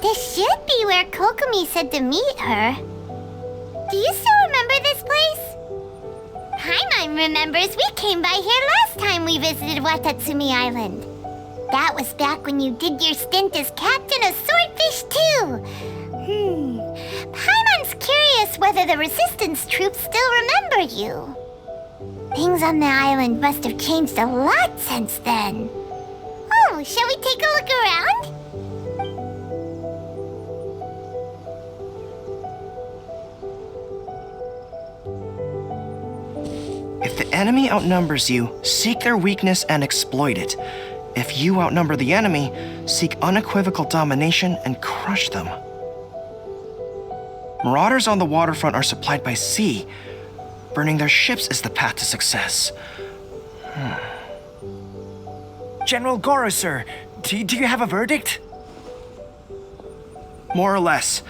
This should be where Kokomi said to meet her. Do you still remember this place? Paimon remembers we came by here last time we visited Watatsumi Island. That was back when you did your stint as captain of Swordfish too. Paimon's curious whether the Resistance troops still remember you. Things on the island must have changed a lot since then. Oh, shall we take a look around? If the enemy outnumbers you, seek their weakness and exploit it. If you outnumber the enemy, seek unequivocal domination and crush them. Marauders on the waterfront are supplied by sea. Burning their ships is the path to success. General Goro, sir, do you have a verdict? More or less.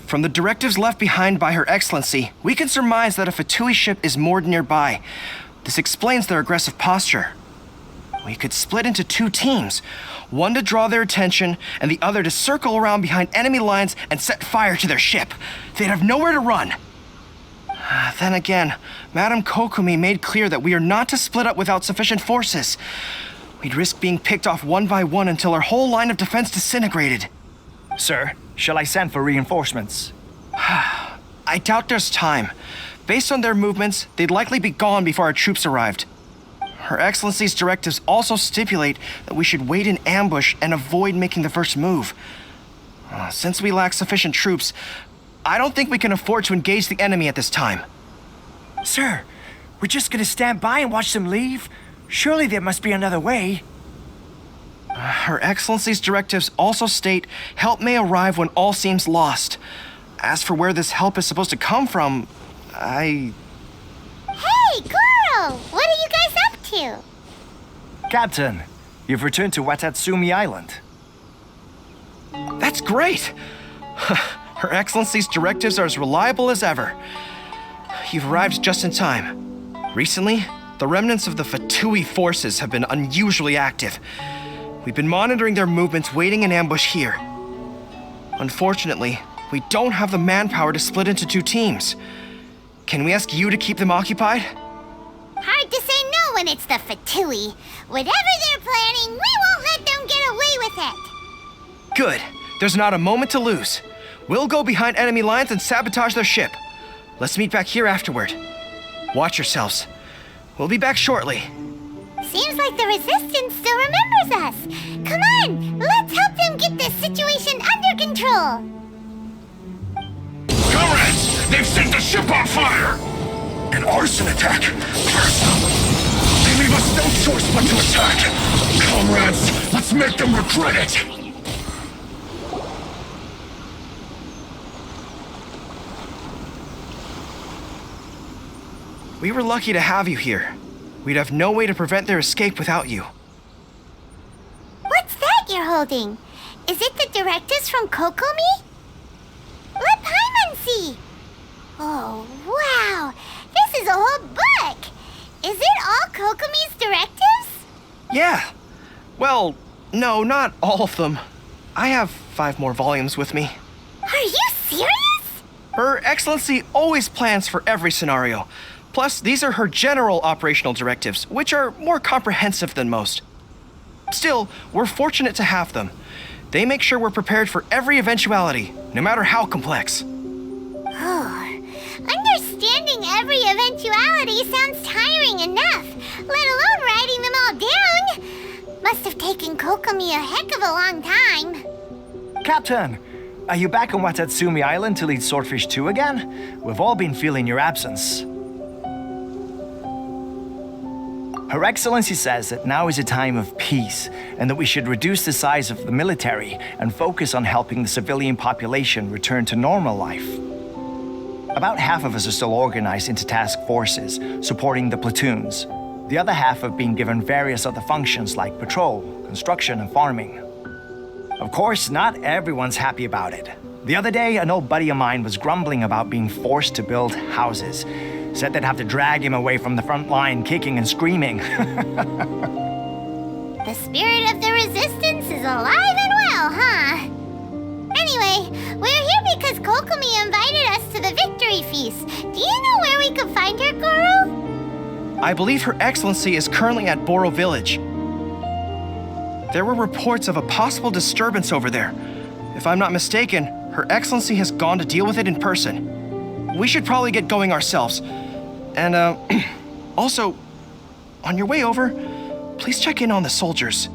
From the directives left behind by Her Excellency, we can surmise that a Fatui ship is moored nearby. This explains their aggressive posture. We could split into two teams, one to draw their attention and the other to circle around behind enemy lines and set fire to their ship. They'd have nowhere to run. Then again, Madame Kokomi made clear that we are not to split up without sufficient forces. We'd risk being picked off one by one until our whole line of defense disintegrated. Sir, shall I send for reinforcements? I doubt there's time. Based on their movements, they'd likely be gone before our troops arrived. Her Excellency's directives also stipulate that we should wait in ambush and avoid making the first move. Since we lack sufficient troops, I don't think we can afford to engage the enemy at this time. Sir, we're just gonna stand by and watch them leave? Surely there must be another way. Her Excellency's directives also state help may arrive when all seems lost. As for where this help is supposed to come from, Hey, Goro! What are you guys up to? Captain, you've returned to Watatsumi Island. That's great! Her Excellency's directives are as reliable as ever. You've arrived just in time. Recently, the remnants of the Fatui forces have been unusually active. We've been monitoring their movements, waiting in ambush here. Unfortunately, we don't have the manpower to split into two teams. Can we ask you to keep them occupied? Hard to say no when it's the Fatui. Whatever they're planning, we won't let them get away with it. Good. There's not a moment to lose. We'll go behind enemy lines and sabotage their ship. Let's meet back here afterward. Watch yourselves. We'll be back shortly. Seems like the Resistance still remembers us. Come on, let's help them get this situation under control. Comrades, they've set the ship on fire! An arson attack! Curse them! They leave us no choice but to attack! Comrades, let's make them regret it! We were lucky to have you here. We'd have no way to prevent their escape without you. What's that you're holding? Is it the directives from Kokomi? Let Paimon see! Oh, wow! This is a whole book! Is it all Kokomi's directives? Yeah. Well, no, not all of them. I have 5 more volumes with me. Are you serious? Her Excellency always plans for every scenario. Plus, these are her general operational directives, which are more comprehensive than most. Still, we're fortunate to have them. They make sure we're prepared for every eventuality, no matter how complex. Oh, understanding every eventuality sounds tiring enough, let alone writing them all down. Must have taken Kokomi a heck of a long time. Captain, are you back on Watatsumi Island to lead Swordfish 2 again? We've all been feeling your absence. Her Excellency says that now is a time of peace and that we should reduce the size of the military and focus on helping the civilian population return to normal life. About half of us are still organized into task forces, supporting the platoons. The other half have been given various other functions like patrol, construction, and farming. Of course, not everyone's happy about it. The other day, an old buddy of mine was grumbling about being forced to build houses. Said they'd have to drag him away from the front line, kicking and screaming. The spirit of the Resistance is alive and well, huh? Anyway, we're here because Kokomi invited us to the victory feast. Do you know where we could find her, Guru? I believe Her Excellency is currently at Boro Village. There were reports of a possible disturbance over there. If I'm not mistaken, Her Excellency has gone to deal with it in person. We should probably get going ourselves. And, also, on your way over, please check in on the soldiers.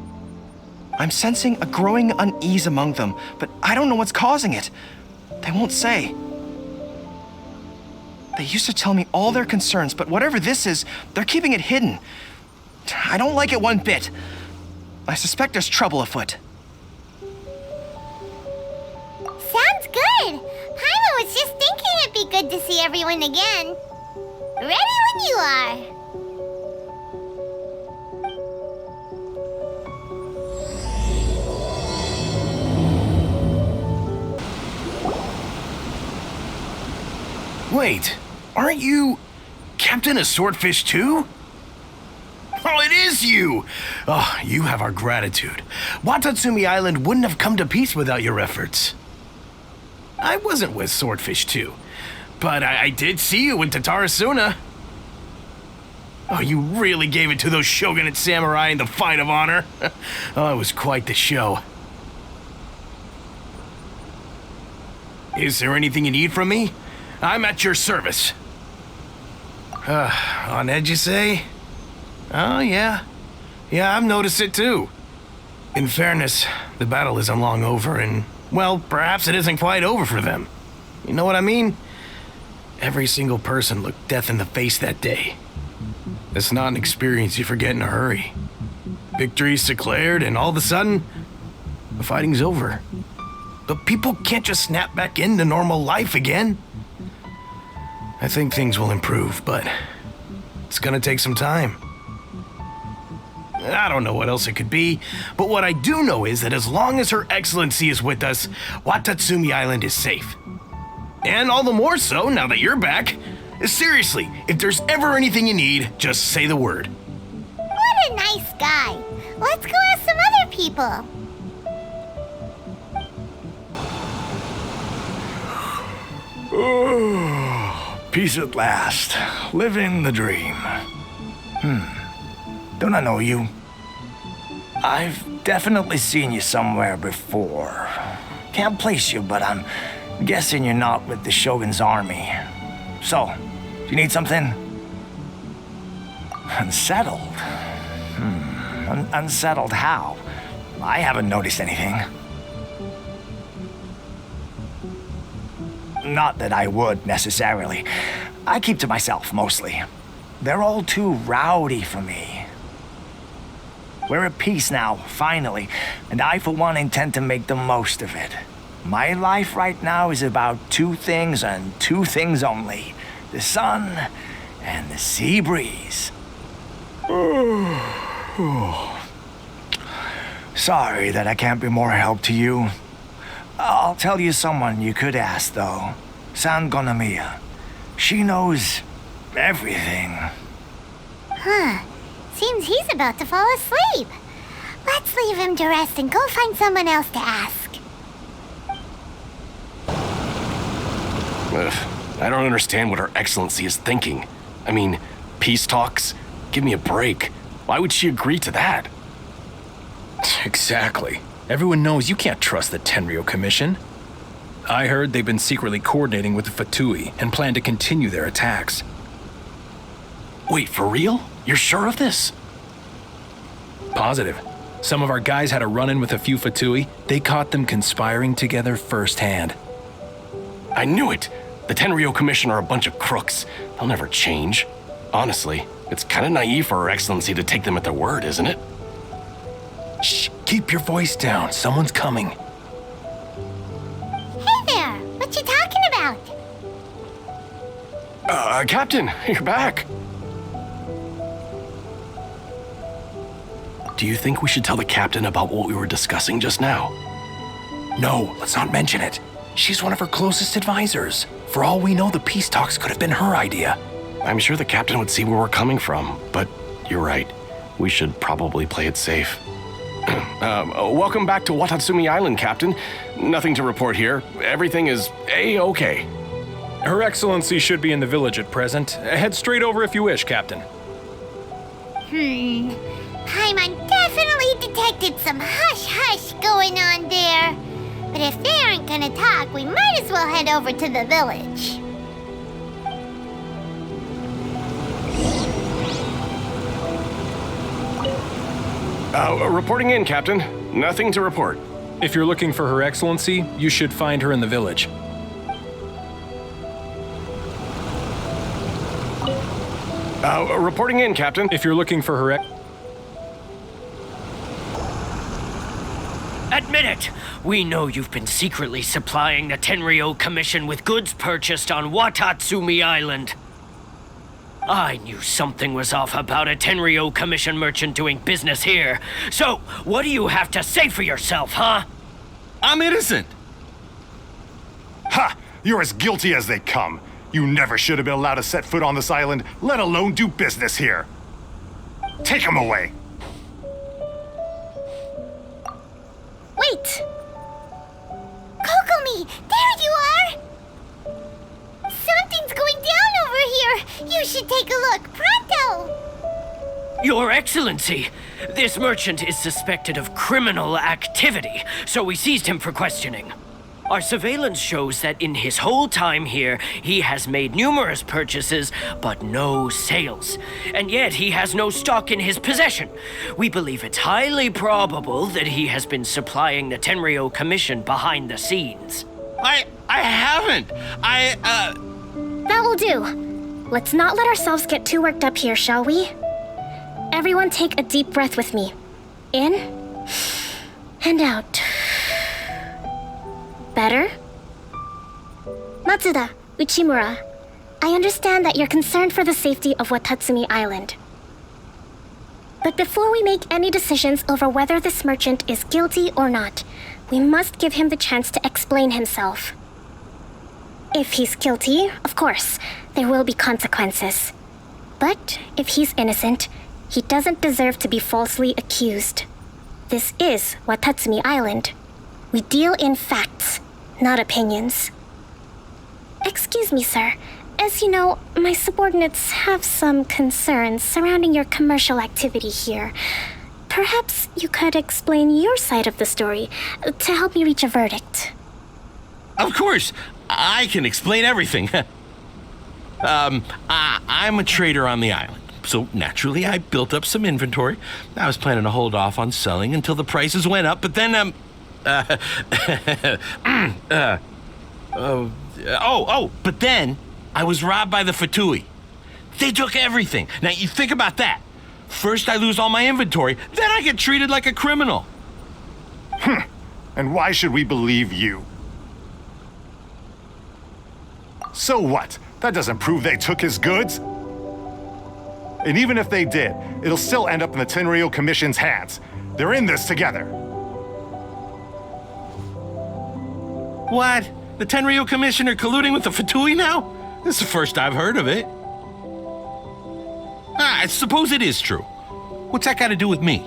I'm sensing a growing unease among them, but I don't know what's causing it. They won't say. They used to tell me all their concerns, but whatever this is, they're keeping it hidden. I don't like it one bit. I suspect there's trouble afoot. Sounds good. Paimon was just thinking it'd be good to see everyone again. Ready when you are. Wait, aren't you Captain of Swordfish too? Oh, it is you! Oh, you have our gratitude. Watatsumi Island wouldn't have come to peace without your efforts. I wasn't with Swordfish 2, but I did see you in Tatarasuna. Oh, you really gave it to those shogunate samurai in the fight of honor. Oh, it was quite the show. Is there anything you need from me? I'm at your service. On edge, you say? Oh, yeah. Yeah, I've noticed it too. In fairness, the battle isn't long over, and, well, perhaps it isn't quite over for them. You know what I mean? Every single person looked death in the face that day. It's not an experience you forget in a hurry. Victory's declared, and all of a sudden, the fighting's over. But people can't just snap back into normal life again. I think things will improve, but it's gonna take some time. I don't know what else it could be, but what I do know is that as long as Her Excellency is with us, Watatsumi Island is safe. And all the more so now that you're back. Seriously, if there's ever anything you need, just say the word. What a nice guy. Let's go ask some other people. Peace at last. Living the dream. Don't I know you? I've definitely seen you somewhere before. Can't place you, but I'm guessing you're not with the Shogun's army. So, do you need something? Unsettled? Unsettled how? I haven't noticed anything. Not that I would, necessarily. I keep to myself, mostly. They're all too rowdy for me. We're at peace now, finally, and I, for one, intend to make the most of it. My life right now is about two things and two things only. The sun and the sea breeze. Sorry that I can't be more help to you. I'll tell you someone you could ask, though. Sangonomiya. She knows everything. Seems he's about to fall asleep. Let's leave him to rest and go find someone else to ask. I don't understand what Her Excellency is thinking. I mean, peace talks? Give me a break. Why would she agree to that? Exactly. Everyone knows you can't trust the Tenryou Commission. I heard they've been secretly coordinating with the Fatui and plan to continue their attacks. Wait, for real? You're sure of this? Positive. Some of our guys had a run-in with a few Fatui. They caught them conspiring together firsthand. I knew it! The Tenryou Commission are a bunch of crooks. They'll never change. Honestly, it's kind of naive for Her Excellency to take them at their word, isn't it? Shh, keep your voice down. Someone's coming. Hey there, what you talking about? Captain, you're back. Do you think we should tell the captain about what we were discussing just now? No, let's not mention it. She's one of her closest advisors. For all we know, the peace talks could have been her idea. I'm sure the captain would see where we're coming from, but you're right. We should probably play it safe. Welcome back to Watatsumi Island, Captain. Nothing to report here. Everything is A-okay. Her Excellency should be in the village at present. Head straight over if you wish, Captain. Paimon definitely detected some hush-hush going on there. But if they aren't gonna talk, we might as well head over to the village. Reporting in, Captain. Nothing to report. If you're looking for Her Excellency, you should find her in the village. Reporting in, Captain. If you're looking for her Admit it! We know you've been secretly supplying the Tenryou Commission with goods purchased on Watatsumi Island. I knew something was off about a Tenryou Commission merchant doing business here. So, what do you have to say for yourself, huh? I'm innocent! Ha! You're as guilty as they come. You never should have been allowed to set foot on this island, let alone do business here. Take him away. Wait! Kokomi, there you are! Something's going down over here! You should take a look, pronto! Your Excellency, this merchant is suspected of criminal activity, so we seized him for questioning. Our surveillance shows that in his whole time here, he has made numerous purchases, but no sales. And yet he has no stock in his possession. We believe it's highly probable that he has been supplying the Tenryou Commission behind the scenes. I haven't. That will do. Let's not let ourselves get too worked up here, shall we? Everyone take a deep breath with me. In and out. Better? Matsuda, Uchimura, I understand that you're concerned for the safety of Watatsumi Island. But before we make any decisions over whether this merchant is guilty or not, we must give him the chance to explain himself. If he's guilty, of course, there will be consequences. But if he's innocent, he doesn't deserve to be falsely accused. This is Watatsumi Island. We deal in facts, not opinions. Excuse me, sir. As you know, my subordinates have some concerns surrounding your commercial activity here. Perhaps you could explain your side of the story to help me reach a verdict. Of course, I can explain everything. I'm a trader on the island, so naturally I built up some inventory. I was planning to hold off on selling until the prices went up, but then, but then I was robbed by the Fatui. They took everything. Now, you think about that. First I lose all my inventory, then I get treated like a criminal. And why should we believe you? So what? That doesn't prove they took his goods. And even if they did, it'll still end up in the Tenryou Commission's hands. They're in this together. What? The Tenryou Commissioner colluding with the Fatui now? This is the first I've heard of it. I suppose it is true. What's that got to do with me?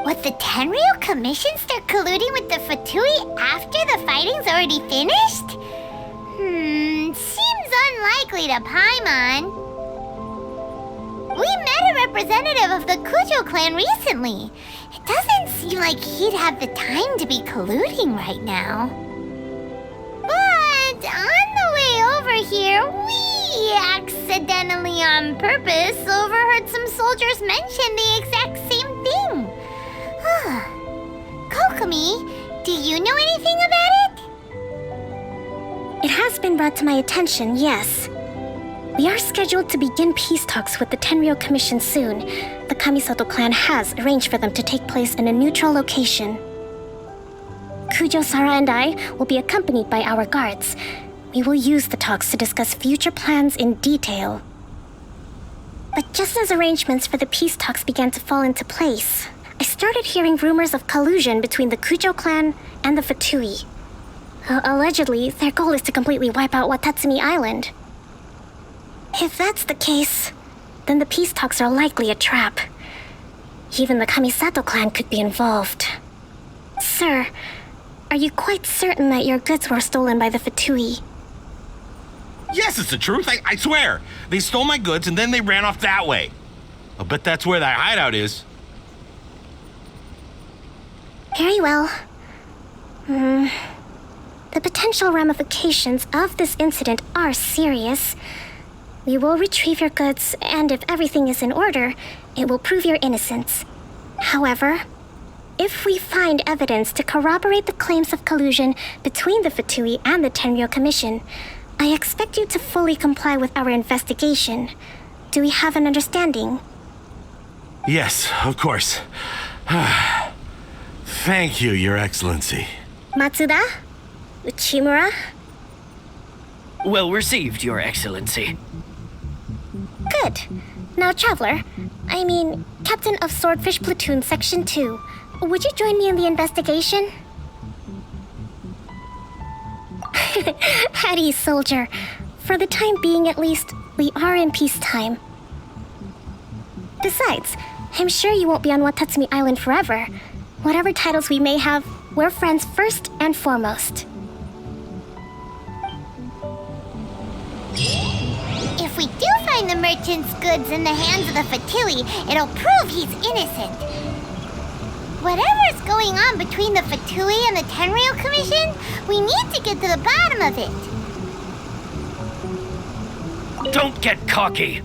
Would the Tenryou Commission start colluding with the Fatui after the fighting's already finished? Seems unlikely to Paimon. We met a representative of the Kujo clan recently. It doesn't seem like he'd have the time to be colluding right now. But on the way over here, we accidentally on purpose overheard some soldiers mention the exact same thing. Kokomi, do you know anything about it? It has been brought to my attention, yes. We are scheduled to begin peace talks with the Tenryou Commission soon. The Kamisato clan has arranged for them to take place in a neutral location. Kujo-Sara and I will be accompanied by our guards. We will use the talks to discuss future plans in detail. But just as arrangements for the peace talks began to fall into place, I started hearing rumors of collusion between the Kujo clan and the Fatui. Allegedly, their goal is to completely wipe out Watatsumi Island. If that's the case, then the peace talks are likely a trap. Even the Kamisato clan could be involved. Sir, are you quite certain that your goods were stolen by the Fatui? Yes, it's the truth. I swear. They stole my goods and then they ran off that way. I'll bet that's where that hideout is. Very well. The potential ramifications of this incident are serious. We will retrieve your goods, and if everything is in order, it will prove your innocence. However, if we find evidence to corroborate the claims of collusion between the Fatui and the Tenryo Commission, I expect you to fully comply with our investigation. Do we have an understanding? Yes, of course. Thank you, Your Excellency. Matsuda? Uchimura? Well received, Your Excellency. Good. Now, Traveler, Captain of Swordfish Platoon Section 2, would you join me in the investigation? At ease, soldier. For the time being, at least, we are in peacetime. Besides, I'm sure you won't be on Watatsumi Island forever. Whatever titles we may have, we're friends first and foremost. If we do find the merchant's goods in the hands of the Fatui, it'll prove he's innocent. Whatever's going on between the Fatui and the Tenryo Commission, we need to get to the bottom of it. Don't get cocky.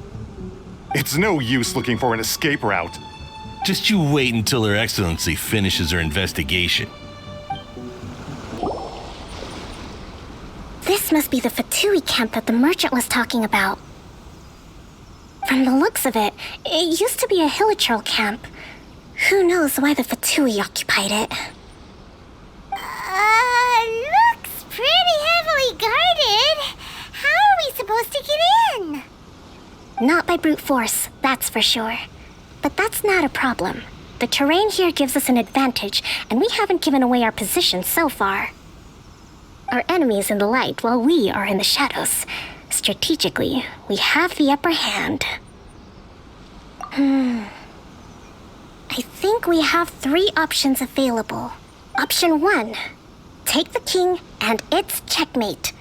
It's no use looking for an escape route. Just you wait until Her Excellency finishes her investigation. This must be the Fatui camp that the merchant was talking about. From the looks of it, it used to be a Hilichurl camp. Who knows why the Fatui occupied it? Looks pretty heavily guarded. How are we supposed to get in? Not by brute force, that's for sure. But that's not a problem. The terrain here gives us an advantage, and we haven't given away our position so far. Our enemy is in the light, while we are in the shadows. Strategically, we have the upper hand. I think we have 3 options available. Option 1. Take the king, and it's checkmate.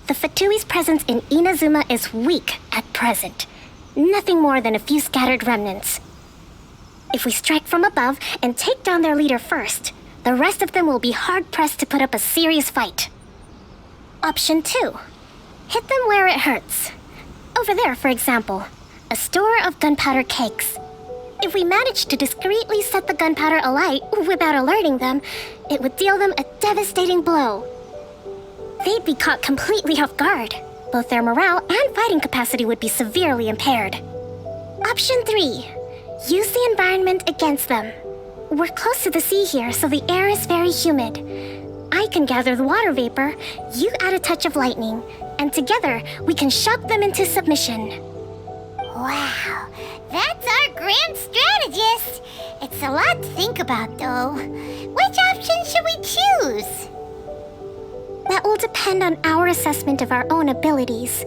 The Fatui's presence in Inazuma is weak at present. Nothing more than a few scattered remnants. If we strike from above and take down their leader first, the rest of them will be hard-pressed to put up a serious fight. Option 2. Hit them where it hurts. Over there, for example, a store of gunpowder cakes. If we manage to discreetly set the gunpowder alight without alerting them, it would deal them a devastating blow. They'd be caught completely off guard. Both their morale and fighting capacity would be severely impaired. Option 3. Use the environment against them. We're close to the sea here, so the air is very humid. I can gather the water vapor, you add a touch of lightning, and together we can shock them into submission. Wow, that's our grand strategist. It's a lot to think about, though. Which option should we choose? That will depend on our assessment of our own abilities.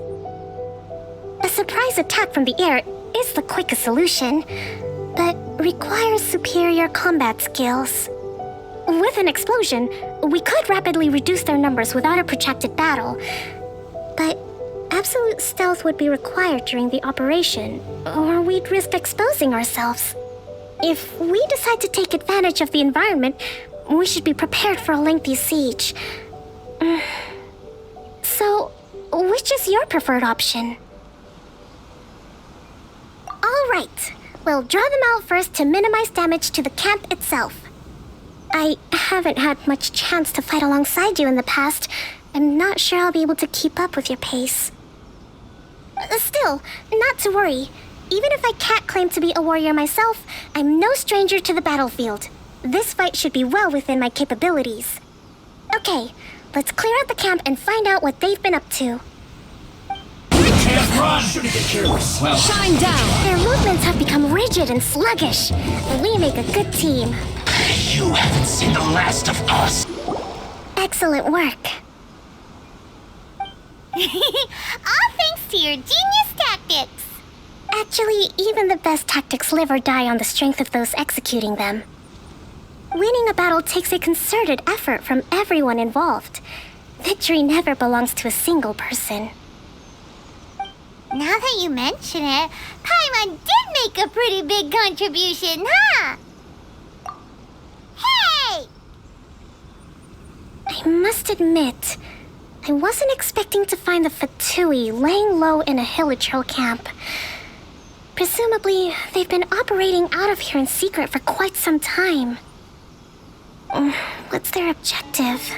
A surprise attack from the air is the quickest solution, but requires superior combat skills. With an explosion, we could rapidly reduce their numbers without a protracted battle, but absolute stealth would be required during the operation, or we'd risk exposing ourselves. If we decide to take advantage of the environment, we should be prepared for a lengthy siege. So, which is your preferred option? All right, we'll draw them out first to minimize damage to the camp itself. I haven't had much chance to fight alongside you in the past. I'm not sure I'll be able to keep up with your pace. Still, not to worry. Even if I can't claim to be a warrior myself, I'm no stranger to the battlefield. This fight should be well within my capabilities. Okay, let's clear out the camp and find out what they've been up to. Can't run! Shine down! Their movements have become rigid and sluggish. We make a good team. You haven't seen the last of us! Excellent work. All thanks to your genius tactics. Actually, even the best tactics live or die on the strength of those executing them. Winning a battle takes a concerted effort from everyone involved. Victory never belongs to a single person. Now that you mention it, Paimon did make a pretty big contribution, huh? Hey! I must admit, I wasn't expecting to find the Fatui laying low in a Hilichurl camp. Presumably, they've been operating out of here in secret for quite some time. What's their objective?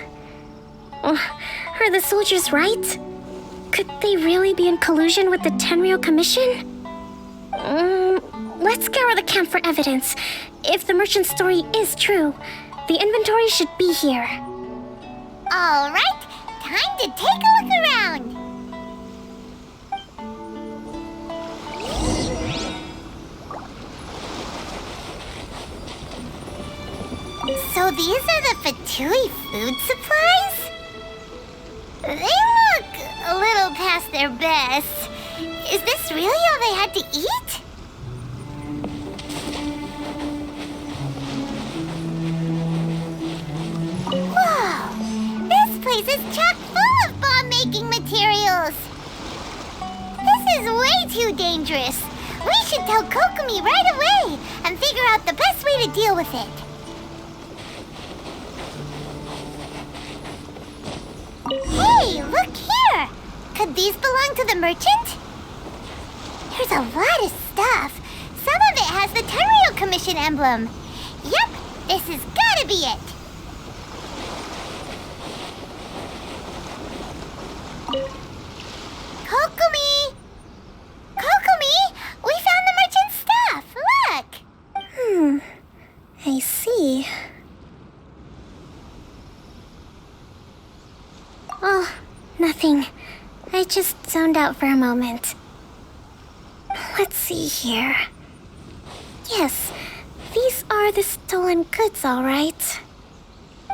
Are the soldiers right? Could they really be in collusion with the Tenryou Commission? Let's scour the camp for evidence. If the merchant story is true, the inventory should be here. All right, time to take a look around. So these are the Fatui food supplies? They look a little past their best. Is this really all they had to eat? Whoa! This place is chock full of bomb-making materials. This is way too dangerous. We should tell Kokomi right away and figure out the best way to deal with it. Hey, look here! Could these belong to the merchant? There's a lot of stuff. Some of it has the Tenryou Commission emblem. Yep, this has gotta be it. Kokomi! Kokomi! We found the merchant's stuff! Look! I see. Oh, nothing. I just zoned out for a moment. Let's see here. Yes, these are the stolen goods, all right.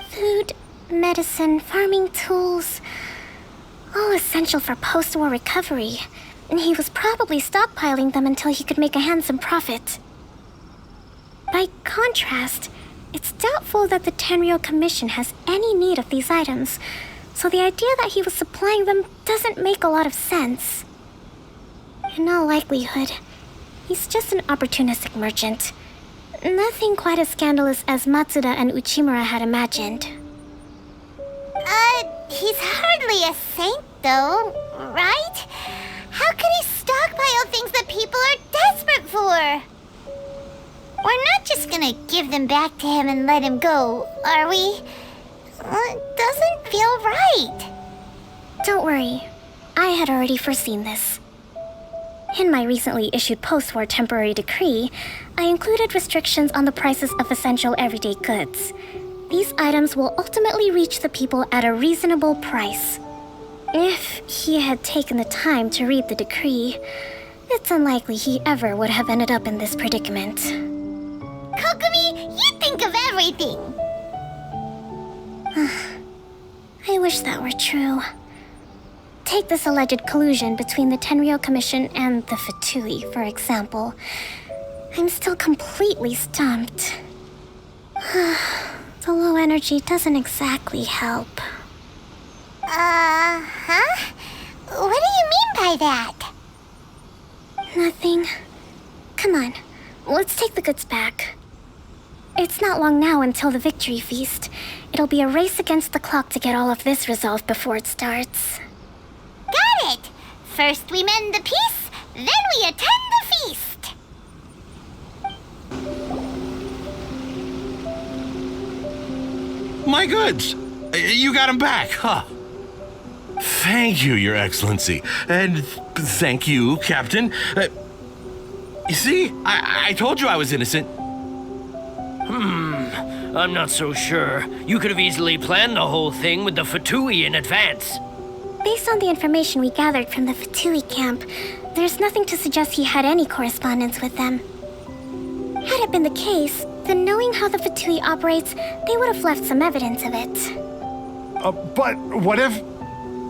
Food, medicine, farming tools. All essential for post-war recovery. And he was probably stockpiling them until he could make a handsome profit. By contrast, it's doubtful that the Tenryou Commission has any need of these items, so the idea that he was supplying them doesn't make a lot of sense. In all likelihood, he's just an opportunistic merchant. Nothing quite as scandalous as Matsuda and Uchimura had imagined. He's hardly a saint, though, right? How could he stockpile things that people are desperate for? We're not just gonna give them back to him and let him go, are we? It doesn't feel right. Don't worry. I had already foreseen this. In my recently issued post-war temporary decree, I included restrictions on the prices of essential everyday goods. These items will ultimately reach the people at a reasonable price. If he had taken the time to read the decree, it's unlikely he ever would have ended up in this predicament. Kokomi, you think of everything! I wish that were true. Take this alleged collusion between the Tenryou Commission and the Fatui, for example. I'm still completely stumped. The low energy doesn't exactly help. Huh? What do you mean by that? Nothing. Come on, let's take the goods back. It's not long now until the victory feast. It'll be a race against the clock to get all of this resolved before it starts. Got it! First we mend the peace, then we attend the feast! My goods! You got them back, huh? Thank you, Your Excellency. And thank you, Captain. You see, I told you I was innocent. I'm not so sure. You could have easily planned the whole thing with the Fatui in advance. Based on the information we gathered from the Fatui camp, there's nothing to suggest he had any correspondence with them. Had it been the case, then knowing how the Fatui operates, they would have left some evidence of it. But what if...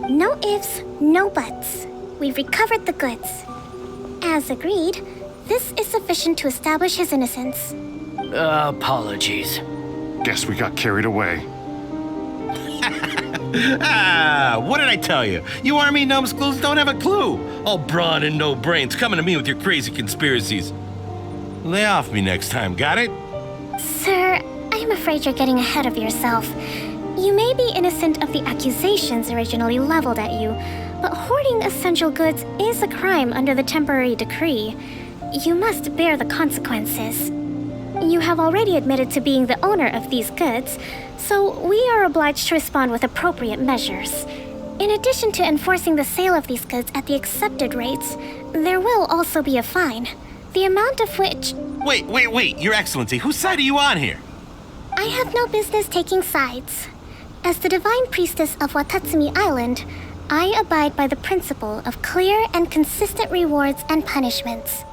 No ifs, no buts. We've recovered the goods. As agreed, this is sufficient to establish his innocence. Apologies. Guess we got carried away. What did I tell you? You army numbskulls don't have a clue. All brawn and no brains coming to me with your crazy conspiracies. Lay off me next time, got it? Sir, I'm afraid you're getting ahead of yourself. You may be innocent of the accusations originally leveled at you, but hoarding essential goods is a crime under the temporary decree. You must bear the consequences. You have already admitted to being the owner of these goods, so we are obliged to respond with appropriate measures. In addition to enforcing the sale of these goods at the accepted rates, there will also be a fine, the amount of which... Wait, Your Excellency, whose side are you on here? I have no business taking sides. As the Divine Priestess of Watatsumi Island, I abide by the principle of clear and consistent rewards and punishments.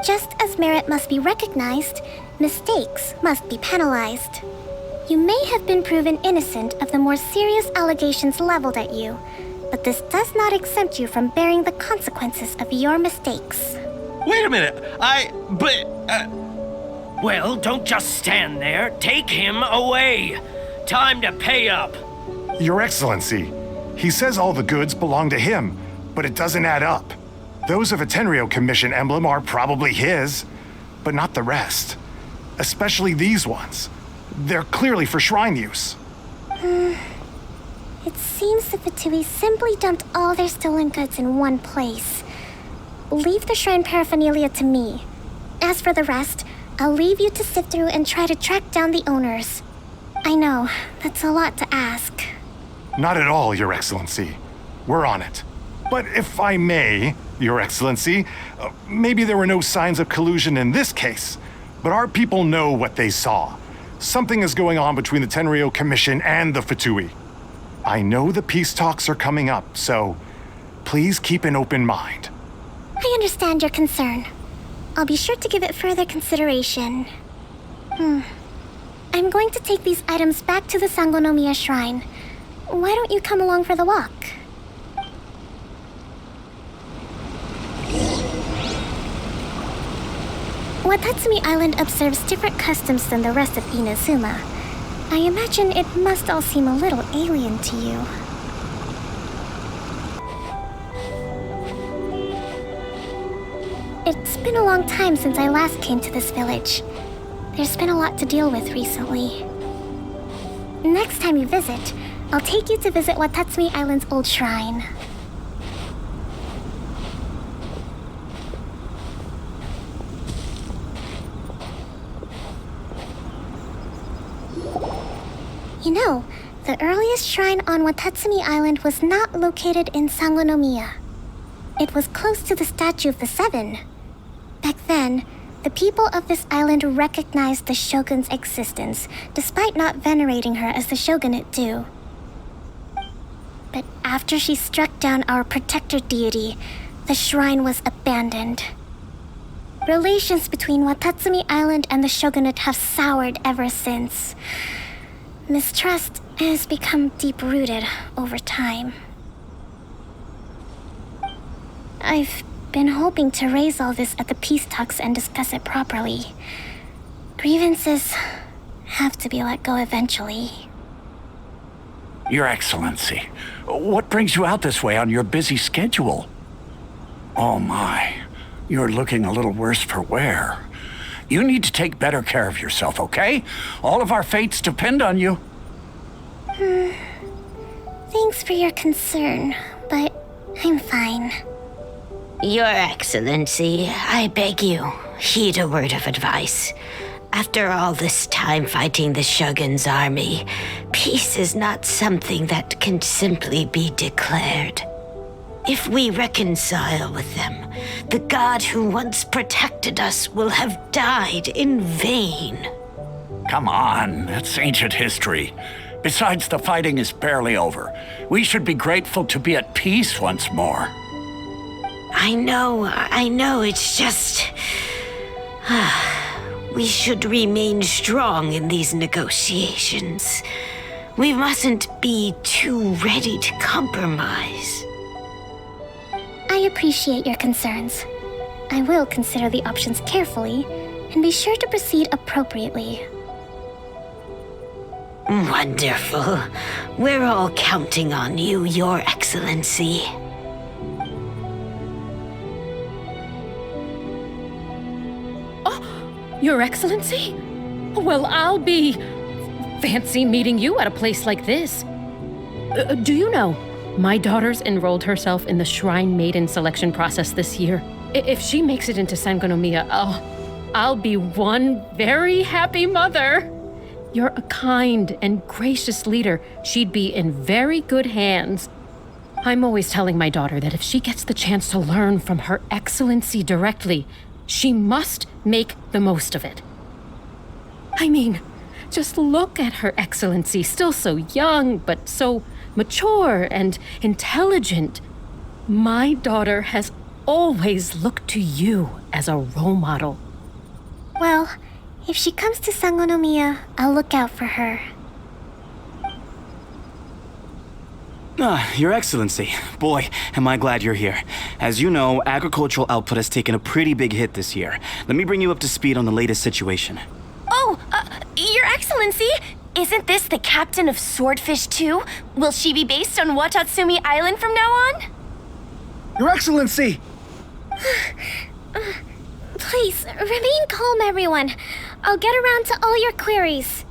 Just as merit must be recognized, mistakes must be penalized. You may have been proven innocent of the more serious allegations leveled at you, but this does not exempt you from bearing the consequences of your mistakes. Wait a minute, Well, don't just stand there. Take him away. Time to pay up. Your Excellency, he says all the goods belong to him, but it doesn't add up. Those of a Tenryo Commission emblem are probably his, but not the rest. Especially these ones. They're clearly for shrine use. It seems the Fatui simply dumped all their stolen goods in one place. Leave the shrine paraphernalia to me. As for the rest, I'll leave you to sift through and try to track down the owners. I know, that's a lot to ask. Not at all, Your Excellency. We're on it. But if I may, Your Excellency, maybe there were no signs of collusion in this case, but our people know what they saw. Something is going on between the Tenryo Commission and the Fatui. I know the peace talks are coming up, so please keep an open mind. I understand your concern. I'll be sure to give it further consideration. I'm going to take these items back to the Sangonomiya shrine. Why don't you come along for the walk? Watatsumi Island observes different customs than the rest of Inazuma. I imagine it must all seem a little alien to you. It's been a long time since I last came to this village. There's been a lot to deal with recently. Next time you visit, I'll take you to visit Watatsumi Island's old shrine. You know, the earliest shrine on Watatsumi Island was not located in Sangonomiya. It was close to the Statue of the Seven. Back then, the people of this island recognized the shogun's existence, despite not venerating her as the shogunate do. But after she struck down our protector deity, the shrine was abandoned. Relations between Watatsumi Island and the shogunate have soured ever since. Mistrust has become deep-rooted over time. I've been hoping to raise all this at the peace talks and discuss it properly. Grievances have to be let go eventually. Your Excellency, what brings you out this way on your busy schedule? Oh my, you're looking a little worse for wear. You need to take better care of yourself, okay? All of our fates depend on you. Thanks for your concern, but I'm fine. Your Excellency, I beg you, heed a word of advice. After all this time fighting the Shogun's army, peace is not something that can simply be declared. If we reconcile with them, the god who once protected us will have died in vain. Come on, that's ancient history. Besides, the fighting is barely over. We should be grateful to be at peace once more. I know, it's just... We should remain strong in these negotiations. We mustn't be too ready to compromise. I appreciate your concerns. I will consider the options carefully and be sure to proceed appropriately. Wonderful. We're all counting on you, Your Excellency. Your Excellency? Well, I'll be... fancy meeting you at a place like this. Do you know, my daughter's enrolled herself in the Shrine Maiden selection process this year. If she makes it into Sangonomiya, I'll be one very happy mother. You're a kind and gracious leader. She'd be in very good hands. I'm always telling my daughter that if she gets the chance to learn from Her Excellency directly, she must make the most of it. I mean, just look at Her Excellency, still so young, but so mature and intelligent. My daughter has always looked to you as a role model. Well, if she comes to Sangonomiya, I'll look out for her. Your Excellency. Boy, am I glad you're here. As you know, agricultural output has taken a pretty big hit this year. Let me bring you up to speed on the latest situation. Oh, Your Excellency, isn't this the captain of Swordfish 2? Will she be based on Watatsumi Island from now on? Your Excellency! Please, remain calm, everyone. I'll get around to all your queries.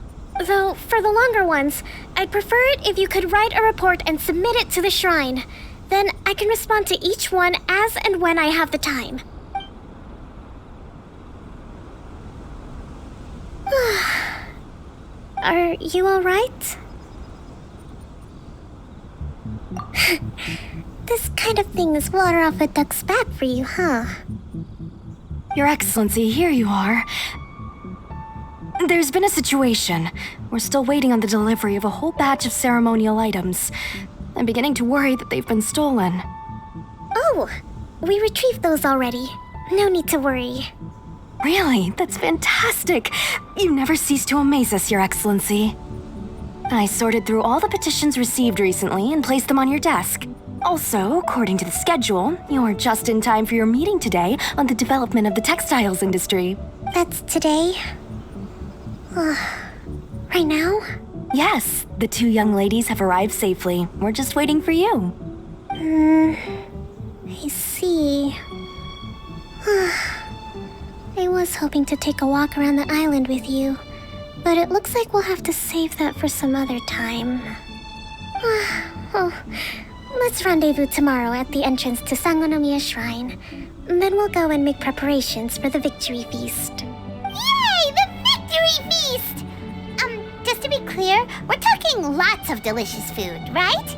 Though, for the longer ones, I'd prefer it if you could write a report and submit it to the shrine. Then I can respond to each one as and when I have the time. Are you all right? This kind of thing is water off a duck's back for you, huh? Your Excellency, here you are. There's been a situation. We're still waiting on the delivery of a whole batch of ceremonial items. I'm beginning to worry that they've been stolen. Oh, we retrieved those already. No need to worry. Really? That's fantastic. You never cease to amaze us, Your Excellency. I sorted through all the petitions received recently and placed them on your desk. Also, according to the schedule, you're just in time for your meeting today on the development of the textiles industry. That's today? Right now? Yes, the two young ladies have arrived safely. We're just waiting for you. I see. I was hoping to take a walk around the island with you, but it looks like we'll have to save that for some other time. Well, let's rendezvous tomorrow at the entrance to Sangonomiya Shrine. Then we'll go and make preparations for the victory feast. Yay! The victory feast! Just to be clear, we're talking lots of delicious food, right?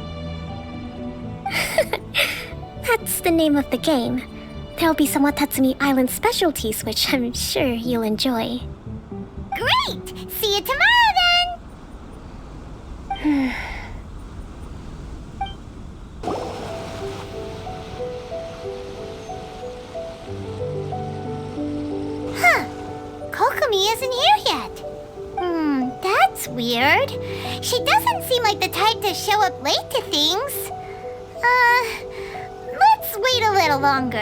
That's the name of the game. There'll be some Watatsumi Island specialties, which I'm sure you'll enjoy. Great! See you tomorrow, then! Huh. Kokomi isn't here yet. That's weird. She doesn't seem like the type to show up late to things. Let's wait a little longer.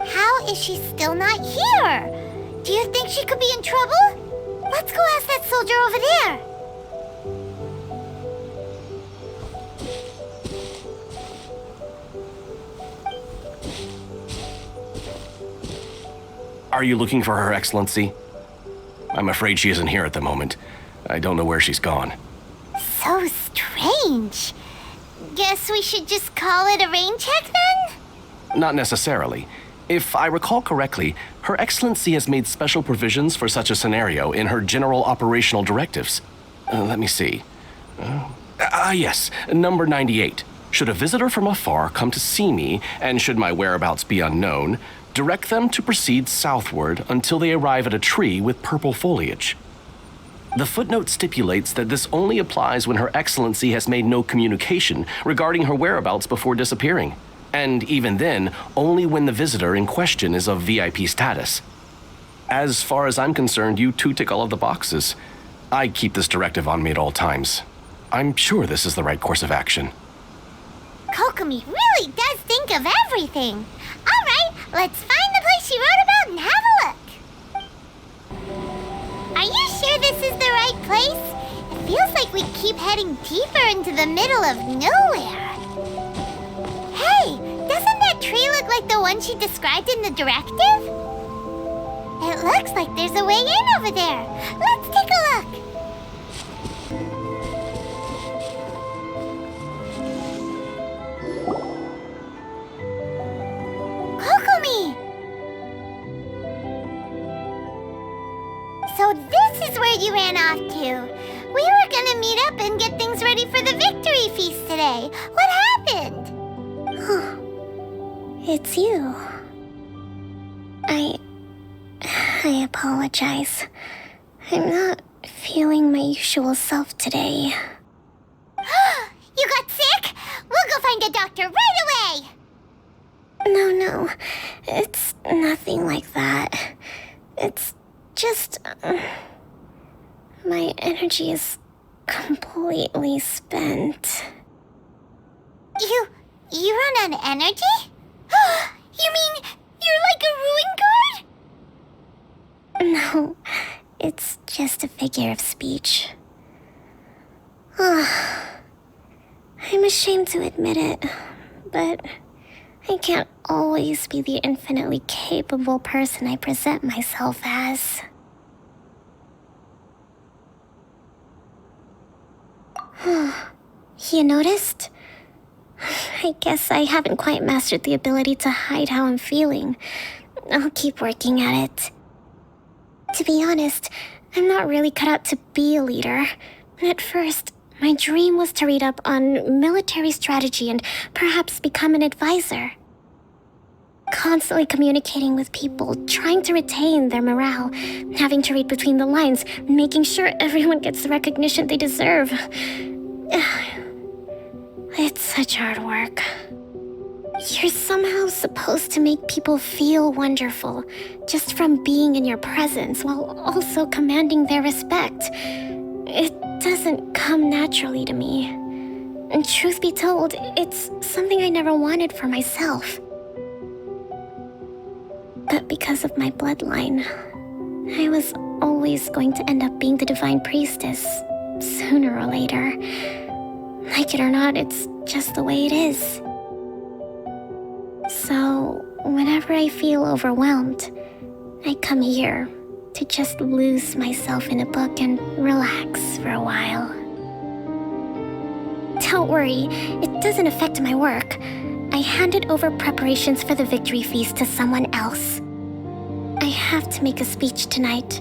How is she still not here? Do you think she could be in trouble? Let's go ask that soldier over there. Are you looking for Her Excellency? I'm afraid she isn't here at the moment. I don't know where she's gone. So strange. Guess we should just call it a rain check then? Not necessarily. If I recall correctly, Her Excellency has made special provisions for such a scenario in her general operational directives. Let me see. Yes, number 98. Should a visitor from afar come to see me, and should my whereabouts be unknown, direct them to proceed southward until they arrive at a tree with purple foliage. The footnote stipulates that this only applies when Her Excellency has made no communication regarding her whereabouts before disappearing, and even then, only when the visitor in question is of VIP status. As far as I'm concerned, you two tick all of the boxes. I keep this directive on me at all times. I'm sure this is the right course of action. Kokomi really does think of everything. All right, let's find the place she wrote about and have a look. Are you sure this is the right place? It feels like we keep heading deeper into the middle of nowhere. Hey, doesn't that tree look like the one she described in the directive? It looks like there's a way in over there. Let's take a look. Kokomi! So this is where you ran off to. We were gonna meet up and get things ready for the victory feast today. What happened? It's you. I apologize. I'm not feeling my usual self today. You got sick? We'll go find a doctor right away! No. It's nothing like that. It's just... my energy is completely spent. You run on energy? You mean you're like a ruin guard? No, it's just a figure of speech. I'm ashamed to admit it, but I can't always be the infinitely capable person I present myself as. You noticed? I guess I haven't quite mastered the ability to hide how I'm feeling. I'll keep working at it. To be honest, I'm not really cut out to be a leader. At first, my dream was to read up on military strategy and perhaps become an advisor. Constantly communicating with people, trying to retain their morale, having to read between the lines, making sure everyone gets the recognition they deserve. It's such hard work. You're somehow supposed to make people feel wonderful, just from being in your presence, while also commanding their respect. It doesn't come naturally to me. And truth be told, it's something I never wanted for myself. But because of my bloodline, I was always going to end up being the Divine Priestess, sooner or later. Like it or not, it's just the way it is. So, whenever I feel overwhelmed, I come here to just lose myself in a book and relax for a while. Don't worry, it doesn't affect my work. I handed over preparations for the victory feast to someone else. I have to make a speech tonight,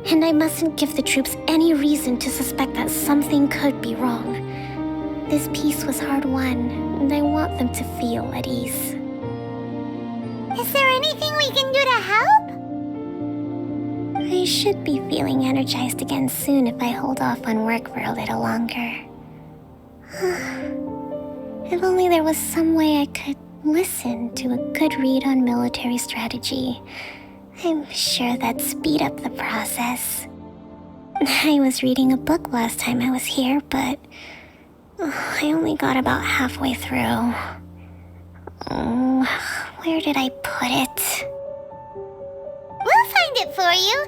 and I mustn't give the troops any reason to suspect that something could be wrong. This peace was hard-won, and I want them to feel at ease. Is there anything we can do to help? I should be feeling energized again soon if I hold off on work for a little longer. If only there was some way I could listen to a good read on military strategy. I'm sure that'd speed up the process. I was reading a book last time I was here, but I only got about halfway through. Where did I put it? We'll find it for you.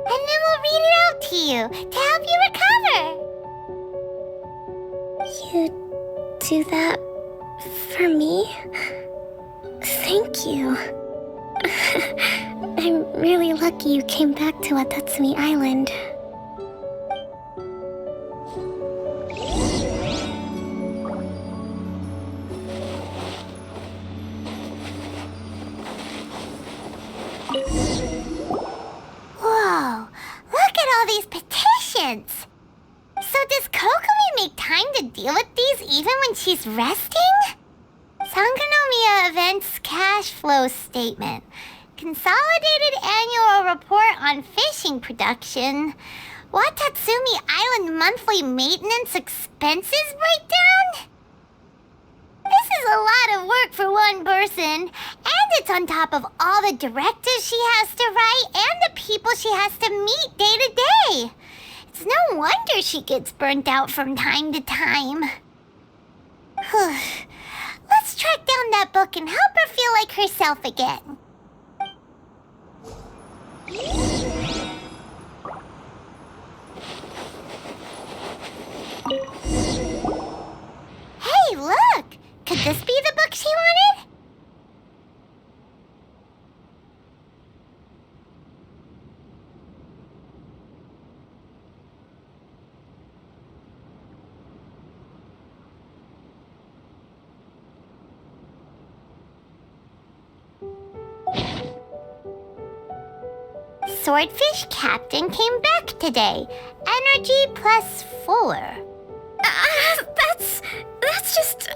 And then we'll read it out to you to help you recover. You do that for me? Thank you. I'm really lucky you came back to Watatsumi Island. Whoa, look at all these petitions. So does Kokomi make time to deal with these even when she's resting? Sangonomiya Events Cash Flow Statement. Consolidated Annual Report on Fishing Production. Watatsumi Island Monthly Maintenance Expenses Breakdown? This is a lot of work for one person, and it's on top of all the directives she has to write and the people she has to meet day to day. It's no wonder she gets burnt out from time to time. Let's track down that book and help her feel like herself again. Hey, look! Could this be the book she wanted? Swordfish Captain came back today. Energy +4. That's just,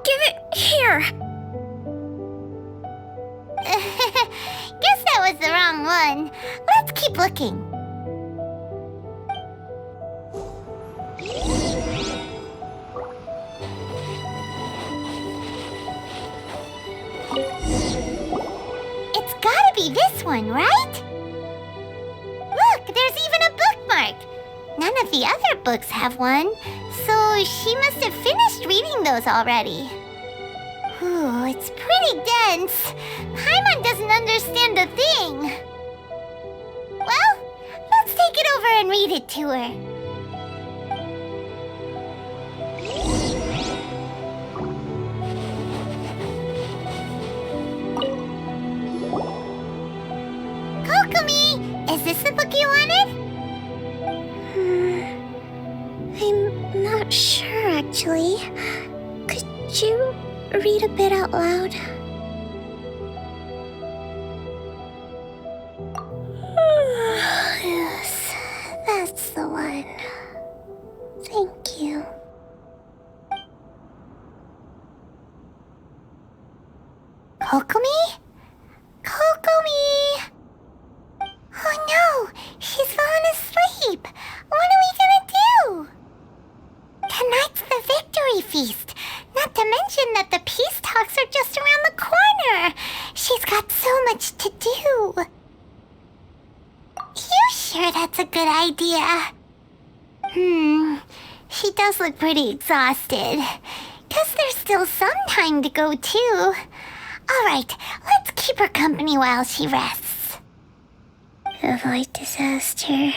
Give it here! Guess that was the wrong one. Let's keep looking. It's gotta be this one, right? Look, there's even a bookmark. None of the other books have one, so she must have finished reading those already. Ooh, it's pretty dense. Paimon doesn't understand a thing. Well, let's take it over and read it to her. Kokomi, is this the book you wanted? I'm not sure, actually. Could you read a bit out loud? Yes, that's the one. Thank you. Kokomi? Kokomi! Oh no, she's fallen asleep. What are we gonna do? Tonight's the victory feast. Not to mention that the peace talks are just around the corner. She's got so much to do. You sure that's a good idea? She does look pretty exhausted. Guess there's still some time to go too. Alright, let's keep her company while she rests. Avoid disaster.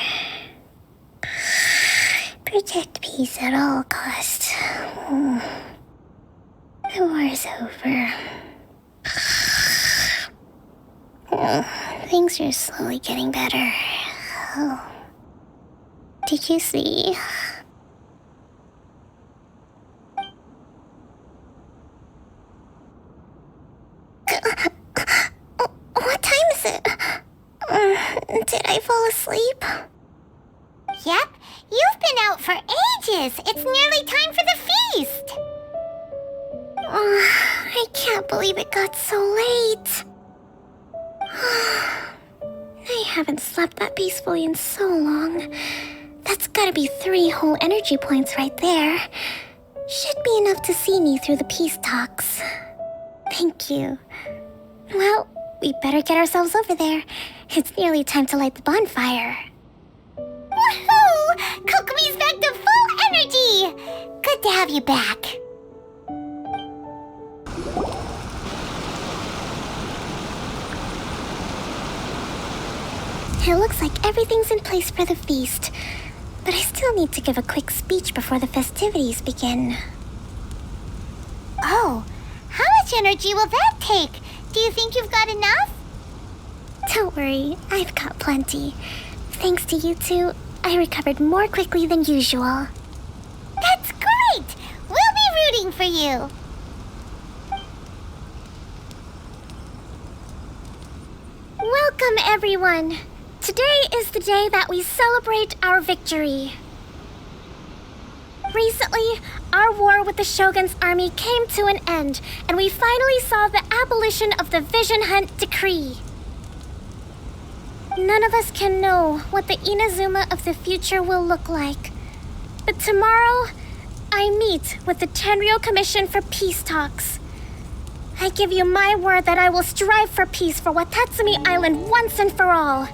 Protect peace at all costs. The war is over. Things are slowly getting better. Oh. Did you see? What time is it? Did I fall asleep? Yep, you've been out for ages. It's nearly time for the feast. I can't believe it got so late. I haven't slept that peacefully in so long. That's gotta be 3 whole energy points right there. Should be enough to see me through the peace talks. Thank you. Well, we better get ourselves over there. It's nearly time to light the bonfire. Woohoo! Kokomi's back to full energy! Good to have you back. It looks like everything's in place for the feast, but I still need to give a quick speech before the festivities begin. Oh, how much energy will that take? Do you think you've got enough? Don't worry, I've got plenty. Thanks to you two, I recovered more quickly than usual. That's great! We'll be rooting for you. Welcome, everyone. Today is the day that we celebrate our victory. Recently, our war with the Shogun's army came to an end, and we finally saw the abolition of the Vision Hunt Decree. None of us can know what the Inazuma of the future will look like. But tomorrow, I meet with the Tenryou Commission for Peace Talks. I give you my word that I will strive for peace for Watatsumi Island once and for all.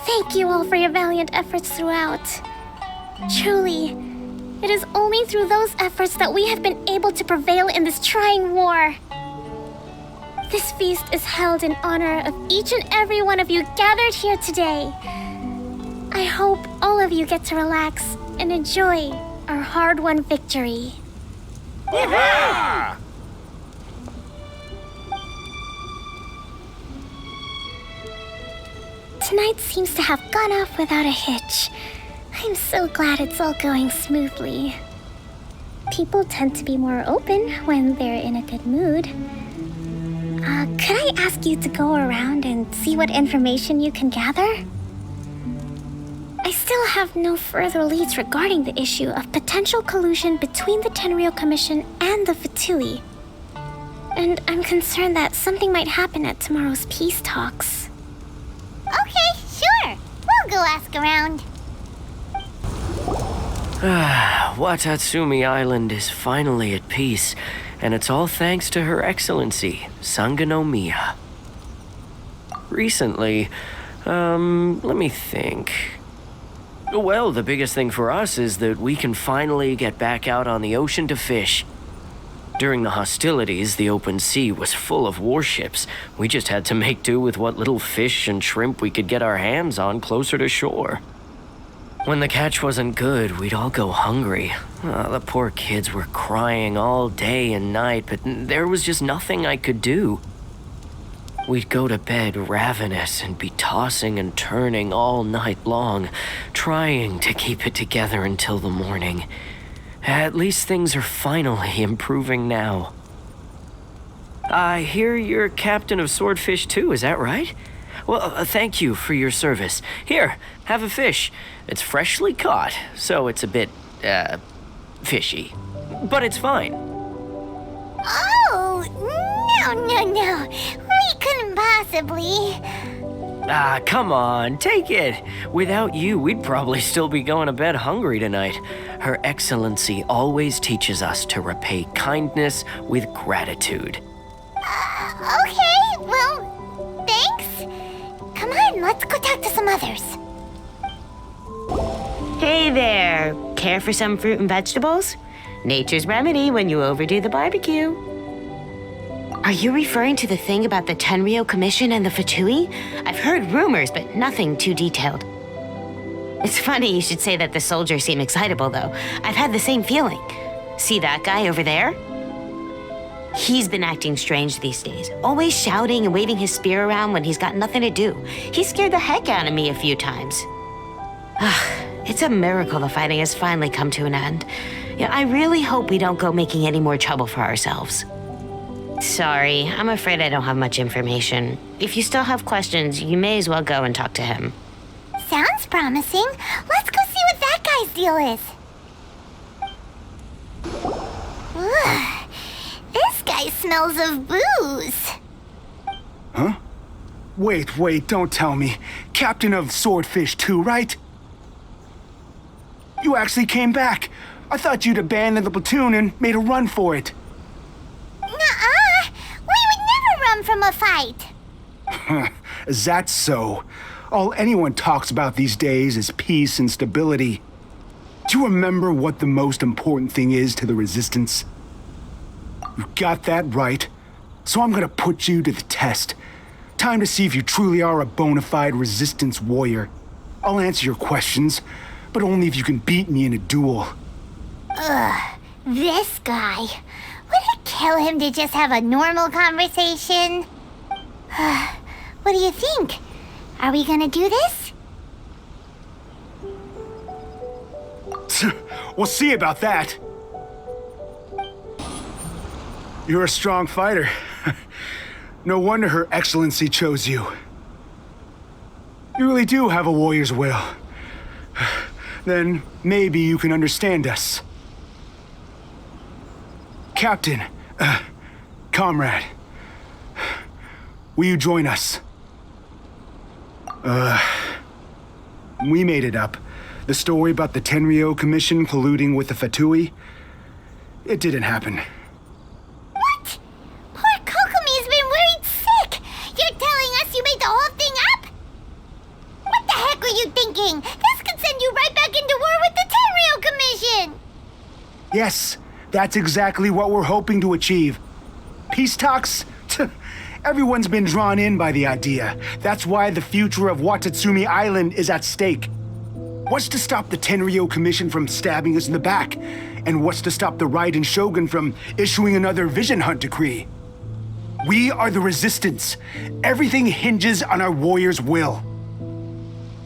Thank you all for your valiant efforts throughout. Truly, it is only through those efforts that we have been able to prevail in this trying war. This feast is held in honor of each and every one of you gathered here today. I hope all of you get to relax and enjoy our hard-won victory. Yeah! Tonight seems to have gone off without a hitch. I'm so glad it's all going smoothly. People tend to be more open when they're in a good mood. Could I ask you to go around and see what information you can gather? I still have no further leads regarding the issue of potential collusion between the Tenryou Commission and the Fatui. And I'm concerned that something might happen at tomorrow's peace talks. Okay, sure. We'll go ask around. Watatsumi Island is finally at peace, and it's all thanks to Her Excellency, Sangonomiya. Recently, let me think. Well, the biggest thing for us is that we can finally get back out on the ocean to fish. During the hostilities, the open sea was full of warships. We just had to make do with what little fish and shrimp we could get our hands on closer to shore. When the catch wasn't good, we'd all go hungry. The poor kids were crying all day and night, but there was just nothing I could do. We'd go to bed ravenous and be tossing and turning all night long, trying to keep it together until the morning. At least things are finally improving now. I hear you're captain of Swordfish too, is that right? Well, thank you for your service. Here, have a fish. It's freshly caught, so it's a bit, fishy. But it's fine. Oh, no. We couldn't possibly. Come on, take it. Without you, we'd probably still be going to bed hungry tonight. Her Excellency always teaches us to repay kindness with gratitude. Okay, well, thanks. Come on, let's go talk to some others. Hey there. Care for some fruit and vegetables? Nature's remedy when you overdo the barbecue. Are you referring to the thing about the Tenryou Commission and the Fatui? I've heard rumors, but nothing too detailed. It's funny you should say that the soldiers seem excitable, though. I've had the same feeling. See that guy over there? He's been acting strange these days, always shouting and waving his spear around when he's got nothing to do. He scared the heck out of me a few times. It's a miracle the fighting has finally come to an end. Yeah, I really hope we don't go making any more trouble for ourselves. Sorry, I'm afraid I don't have much information. If you still have questions, you may as well go and talk to him. Sounds promising. Let's go see what that guy's deal is. Ugh, this guy smells of booze. Huh? Wait, don't tell me. Captain of Swordfish too, right? You actually came back. I thought you'd abandoned the platoon and made a run for it. Nuh-uh. We would never run from a fight. Is that so? All anyone talks about these days is peace and stability. Do you remember what the most important thing is to the Resistance? You got that right. So I'm gonna put you to the test. Time to see if you truly are a bona fide Resistance warrior. I'll answer your questions, but only if you can beat me in a duel. Ugh, this guy. Would it kill him to just have a normal conversation? What do you think? Are we gonna do this? We'll see about that. You're a strong fighter. No wonder Her Excellency chose you. You really do have a warrior's will. Then maybe you can understand us. Captain, comrade, will you join us? We made it up. The story about the Tenryou Commission colluding with the Fatui, it didn't happen. What? Poor Kokomi's been worried sick. You're telling us you made the whole thing up? What the heck Yes, that's exactly what we're hoping to achieve. Peace talks? Everyone's been drawn in by the idea. That's why the future of Watatsumi Island is at stake. What's to stop the Tenryo Commission from stabbing us in the back? And what's to stop the Raiden Shogun from issuing another Vision Hunt decree? We are the Resistance. Everything hinges on our warriors' will.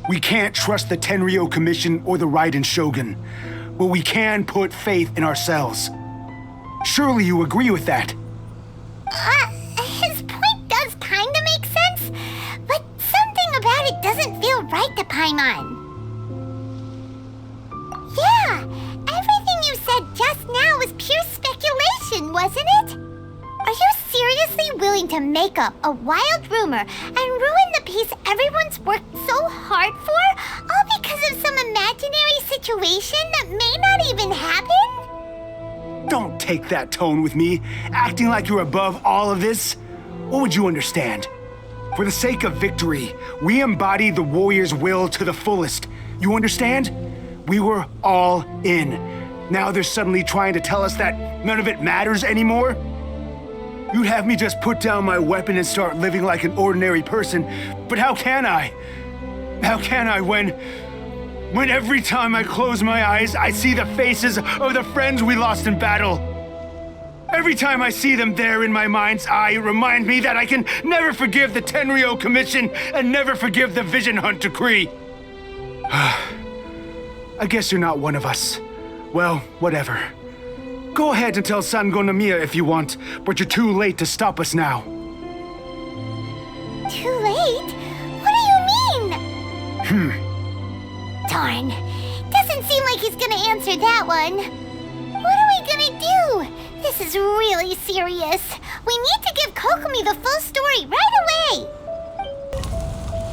We can't trust the Tenryo Commission or the Raiden Shogun, but we can put faith in ourselves. Surely you agree with that? His point does kinda make sense, but something about it doesn't feel right to Paimon. Yeah, everything you said just now was pure speculation, wasn't it? Are you seriously willing to make up a wild rumor and ruin the peace everyone's worked so hard for, all because of some imaginary situation that may not even happen? Don't take that tone with me, acting like you're above all of this. What would you understand? For the sake of victory, we embody the warrior's will to the fullest. You understand? We were all in. Now they're suddenly trying to tell us that none of it matters anymore? You'd have me just put down my weapon and start living like an ordinary person, but how can I? How can I when every time I close my eyes, I see the faces of the friends we lost in battle? Every time I see them there in my mind's eye, it reminds me that I can never forgive the Tenryo Commission and never forgive the Vision Hunt decree. I guess you're not one of us. Well, whatever. Go ahead and tell Sangonomiya if you want, but you're too late to stop us now. Too late? What do you mean? Darn. Doesn't seem like he's gonna answer that one. What are we gonna do? This is really serious. We need to give Kokomi the full story right away.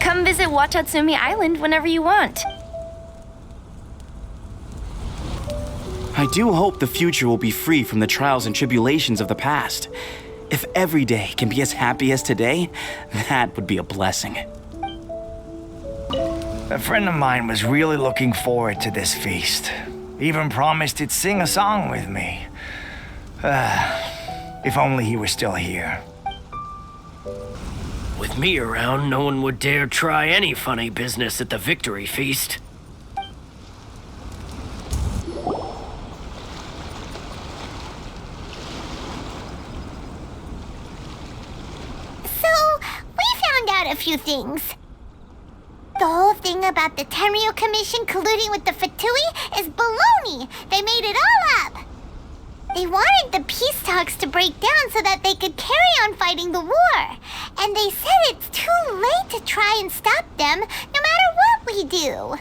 Come visit Watatsumi Island whenever you want. I do hope the future will be free from the trials and tribulations of the past. If every day can be as happy as today, that would be a blessing. A friend of mine was really looking forward to this feast. Even promised he'd sing a song with me. If only he were still here. With me around, no one would dare try any funny business at the victory feast. A few things. The whole thing about the Tenryo Commission colluding with the Fatui is baloney. They made it all up. They wanted the peace talks to break down so that they could carry on fighting the war. And they said it's too late to try and stop them, no matter what we do.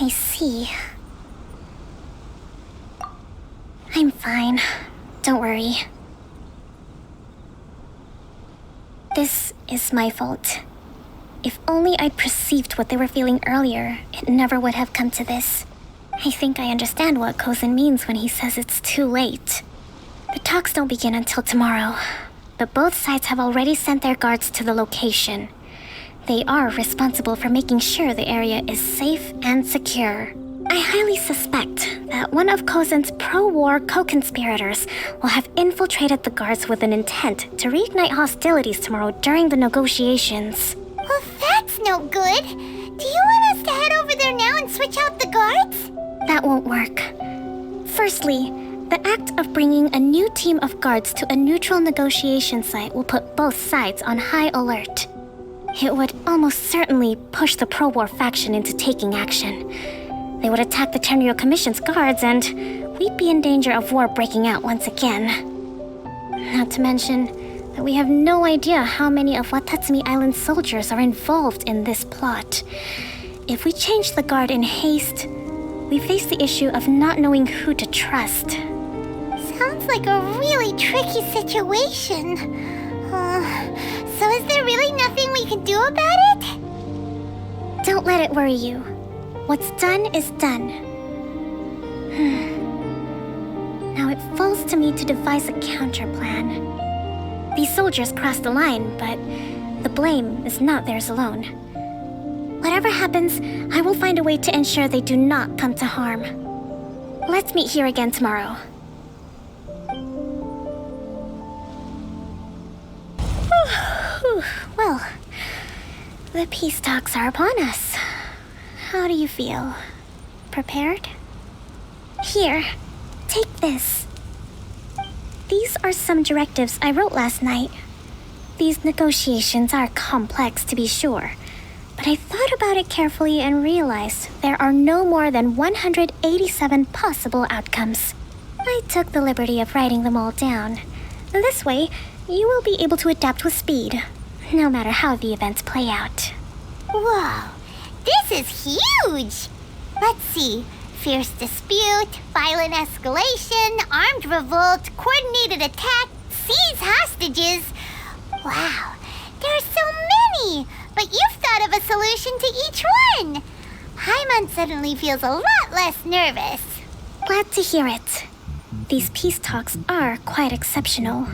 I see. I'm fine. Don't worry. This is my fault. If only I'd perceived what they were feeling earlier, it never would have come to this. I think I understand what Kozen means when he says it's too late. The talks don't begin until tomorrow, but both sides have already sent their guards to the location. They are responsible for making sure the area is safe and secure. I highly suspect that one of Kozen's pro-war co-conspirators will have infiltrated the guards with an intent to reignite hostilities tomorrow during the negotiations. Well, that's no good. Do you want us to head over there now and switch out the guards? That won't work. Firstly, the act of bringing a new team of guards to a neutral negotiation site will put both sides on high alert. It would almost certainly push the pro-war faction into taking action. They would attack the Tenryo Commission's guards, and we'd be in danger of war breaking out once again. Not to mention that we have no idea how many of Watatsumi Island's soldiers are involved in this plot. If we change the guard in haste, we face the issue of not knowing who to trust. Sounds like a really tricky situation. So is there really nothing we can do about it? Don't let it worry you. What's done is done. Now it falls to me to devise a counter plan. These soldiers crossed the line, but the blame is not theirs alone. Whatever happens, I will find a way to ensure they do not come to harm. Let's meet here again tomorrow. Well, the peace talks are upon us. How do you feel? Prepared? Here, take this. These are some directives I wrote last night. These negotiations are complex, to be sure, but I thought about it carefully and realized there are no more than 187 possible outcomes. I took the liberty of writing them all down. This way, you will be able to adapt with speed, no matter how the events play out. Whoa, this is huge! Let's see. Fierce dispute, violent escalation, armed revolt, coordinated attack, seize hostages. Wow, there are so many! But you've thought of a solution to each one! Paimon suddenly feels a lot less nervous. Glad to hear it. These peace talks are quite exceptional.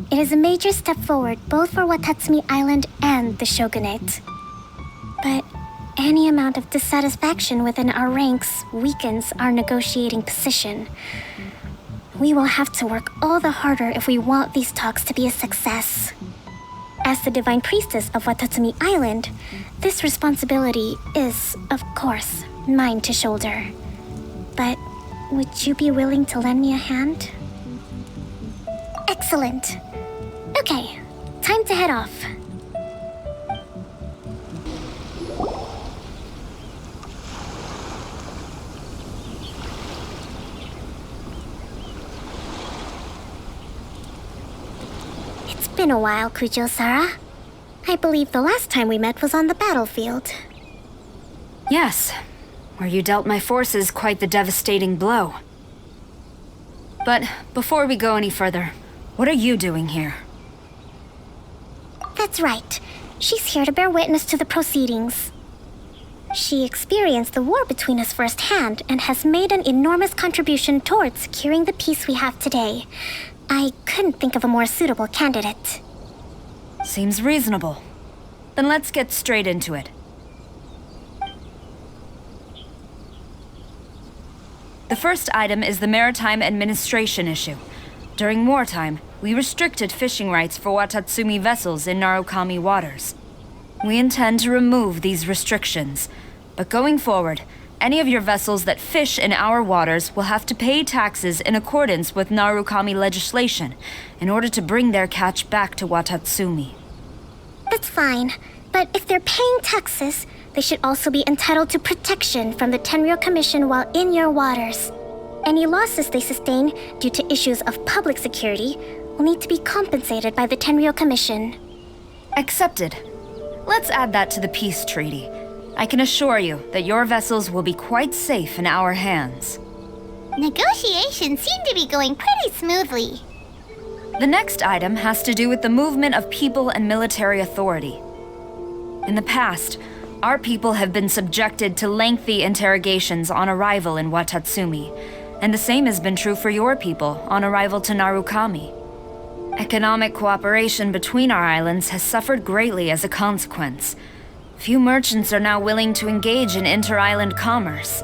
It is a major step forward both for Watatsumi Island and the Shogunate. But any amount of dissatisfaction within our ranks weakens our negotiating position. We will have to work all the harder if we want these talks to be a success. As the Divine Priestess of Watatsumi Island, this responsibility is, of course, mine to shoulder. But would you be willing to lend me a hand? Excellent. Okay, time to head off. It's been a while, Kujo-Sara. I believe the last time we met was on the battlefield. Yes, where you dealt my forces quite the devastating blow. But before we go any further, what are you doing here? That's right. She's here to bear witness to the proceedings. She experienced the war between us firsthand and has made an enormous contribution towards securing the peace we have today. I couldn't think of a more suitable candidate. Seems reasonable. Then let's get straight into it. The first item is the Maritime Administration issue. During wartime, we restricted fishing rights for Watatsumi vessels in Narukami waters. We intend to remove these restrictions, but going forward, any of your vessels that fish in our waters will have to pay taxes in accordance with Narukami legislation in order to bring their catch back to Watatsumi. That's fine, but if they're paying taxes, they should also be entitled to protection from the Tenryou Commission while in your waters. Any losses they sustain due to issues of public security will need to be compensated by the Tenryou Commission. Accepted. Let's add that to the peace treaty. I can assure you that your vessels will be quite safe in our hands. Negotiations seem to be going pretty smoothly. The next item has to do with the movement of people and military authority. In the past, our people have been subjected to lengthy interrogations on arrival in Watatsumi, and the same has been true for your people on arrival to Narukami. Economic cooperation between our islands has suffered greatly as a consequence. Few merchants are now willing to engage in inter-island commerce.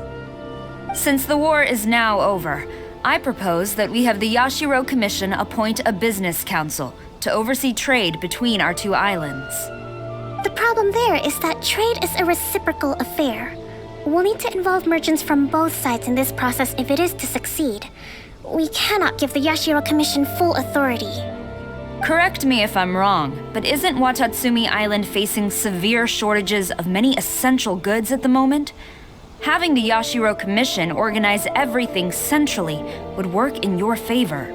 Since the war is now over, I propose that we have the Yashiro Commission appoint a business council to oversee trade between our two islands. The problem there is that trade is a reciprocal affair. We'll need to involve merchants from both sides in this process if it is to succeed. We cannot give the Yashiro Commission full authority. Correct me if I'm wrong, but isn't Watatsumi Island facing severe shortages of many essential goods at the moment? Having the Yashiro Commission organize everything centrally would work in your favor.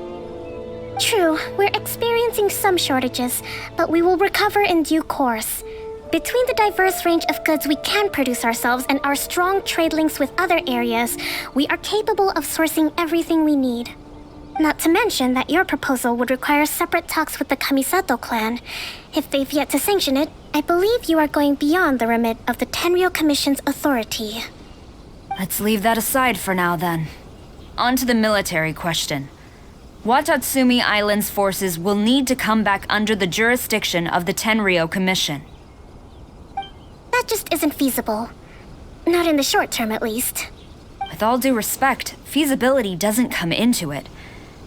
True, we're experiencing some shortages, but we will recover in due course. Between the diverse range of goods we can produce ourselves and our strong trade links with other areas, we are capable of sourcing everything we need. Not to mention that your proposal would require separate talks with the Kamisato clan. If they've yet to sanction it, I believe you are going beyond the remit of the Tenryou Commission's authority. Let's leave that aside for now, then. On to the military question. Watatsumi Island's forces will need to come back under the jurisdiction of the Tenryou Commission. That just isn't feasible. Not in the short term, at least. With all due respect, feasibility doesn't come into it.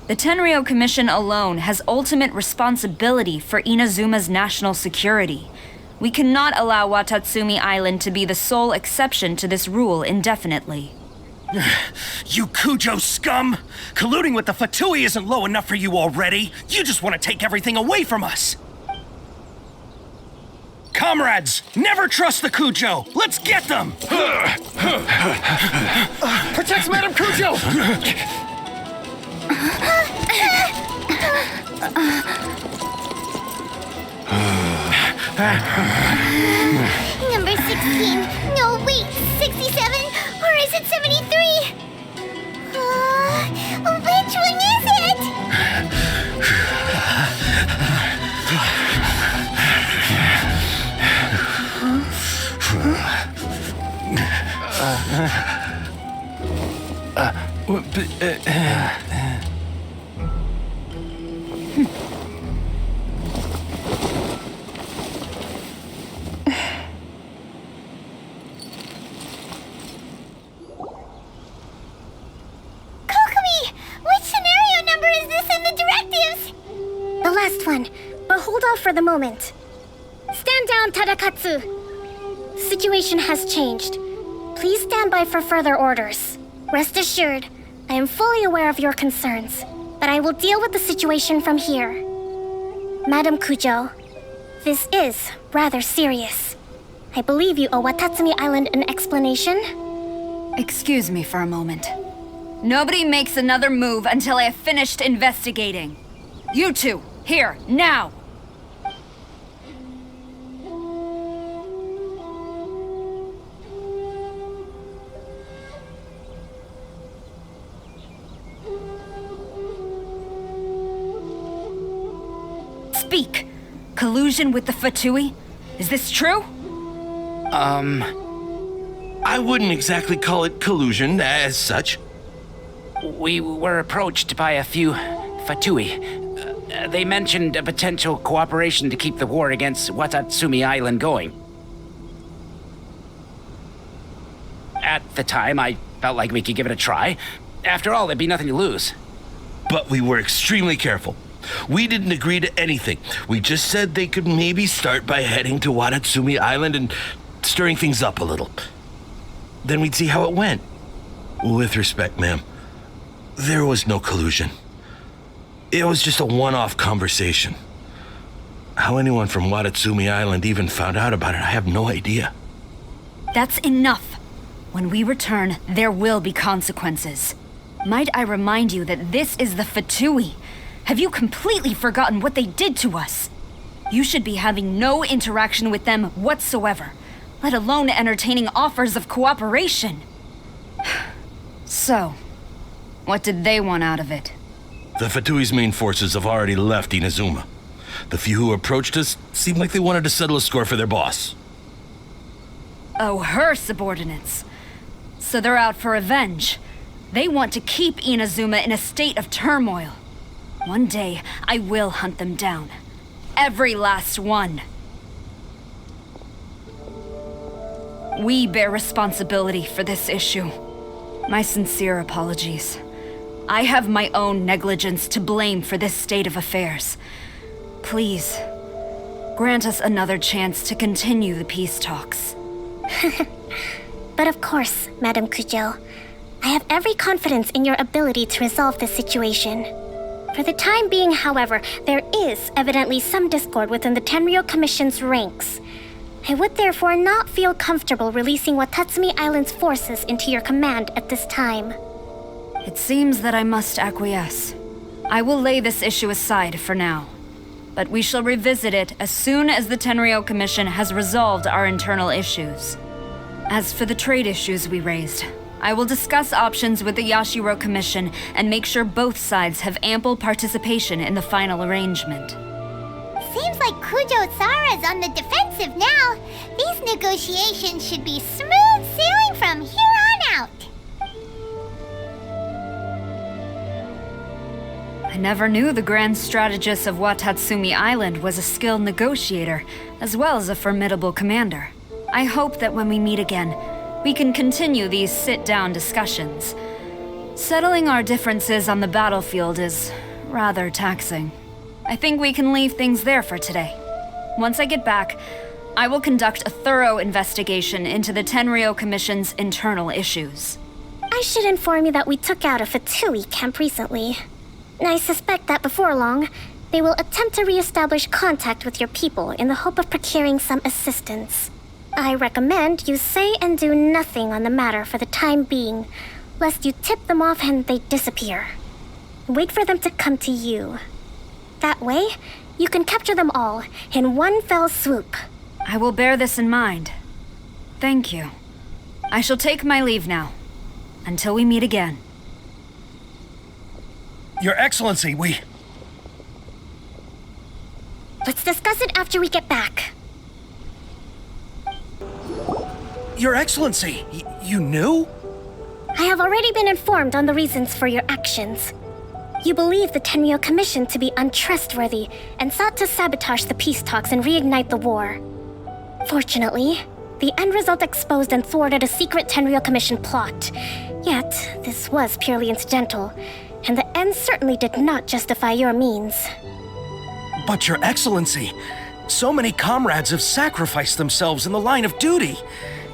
The Tenryou Commission alone has ultimate responsibility for Inazuma's national security. We cannot allow Watatsumi Island to be the sole exception to this rule indefinitely. You Kujo scum! Colluding with the Fatui isn't low enough for you already. You just want to take everything away from us. Comrades, never trust the Kujo. Let's get them! Protect Madame Kujo! Number 16. No, wait, 67? Or is it 73? Which one is it? Kokomi! Which scenario number is this in the directives? The last one, but hold off for the moment. Stand down, Tadakatsu. The situation has changed. Please stand by for further orders. Rest assured, I am fully aware of your concerns, but I will deal with the situation from here. Madam Kujo, this is rather serious. I believe you owe Watatsumi Island an explanation. Excuse me for a moment. Nobody makes another move until I have finished investigating. You two, here, now! Speak! Collusion with the Fatui? Is this true? I wouldn't exactly call it collusion as such. We were approached by a few Fatui. They mentioned a potential cooperation to keep the war against Watatsumi Island going. At the time, I felt like we could give it a try. After all, there'd be nothing to lose. But we were extremely careful. We didn't agree to anything. We just said they could maybe start by heading to Watatsumi Island and stirring things up a little. Then we'd see how it went. With respect, ma'am, there was no collusion. It was just a one-off conversation. How anyone from Watatsumi Island even found out about it, I have no idea. That's enough. When we return, there will be consequences. Might I remind you that this is the Fatui? Have you completely forgotten what they did to us? You should be having no interaction with them whatsoever, let alone entertaining offers of cooperation. So, what did they want out of it? The Fatui's main forces have already left Inazuma. The few who approached us seemed like they wanted to settle a score for their boss. Oh, her subordinates. So they're out for revenge. They want to keep Inazuma in a state of turmoil. One day, I will hunt them down. Every last one. We bear responsibility for this issue. My sincere apologies. I have my own negligence to blame for this state of affairs. Please, grant us another chance to continue the peace talks. But of course, Madam Kujo, I have every confidence in your ability to resolve this situation. For the time being, however, there is evidently some discord within the Tenryou Commission's ranks. I would therefore not feel comfortable releasing Watatsumi Island's forces into your command at this time. It seems that I must acquiesce. I will lay this issue aside for now. But we shall revisit it as soon as the Tenryou Commission has resolved our internal issues. As for the trade issues we raised, I will discuss options with the Yashiro Commission and make sure both sides have ample participation in the final arrangement. Seems like Kujo-sara's on the defensive now. These negotiations should be smooth sailing from here on out. I never knew the grand strategist of Watatsumi Island was a skilled negotiator, as well as a formidable commander. I hope that when we meet again, we can continue these sit-down discussions. Settling our differences on the battlefield is rather taxing. I think we can leave things there for today. Once I get back, I will conduct a thorough investigation into the Tenryou Commission's internal issues. I should inform you that we took out a Fatui camp recently. I suspect that before long, they will attempt to re-establish contact with your people in the hope of procuring some assistance. I recommend you say and do nothing on the matter for the time being, lest you tip them off and they disappear. Wait for them to come to you. That way, you can capture them all in one fell swoop. I will bear this in mind. Thank you. I shall take my leave now. Until we meet again. Your Excellency, we... Let's discuss it after we get back. Your Excellency, you knew? I have already been informed on the reasons for your actions. You believe the Tenryou Commission to be untrustworthy and sought to sabotage the peace talks and reignite the war. Fortunately, the end result exposed and thwarted a secret Tenryou Commission plot. Yet, this was purely incidental, and the end certainly did not justify your means. But Your Excellency, so many comrades have sacrificed themselves in the line of duty.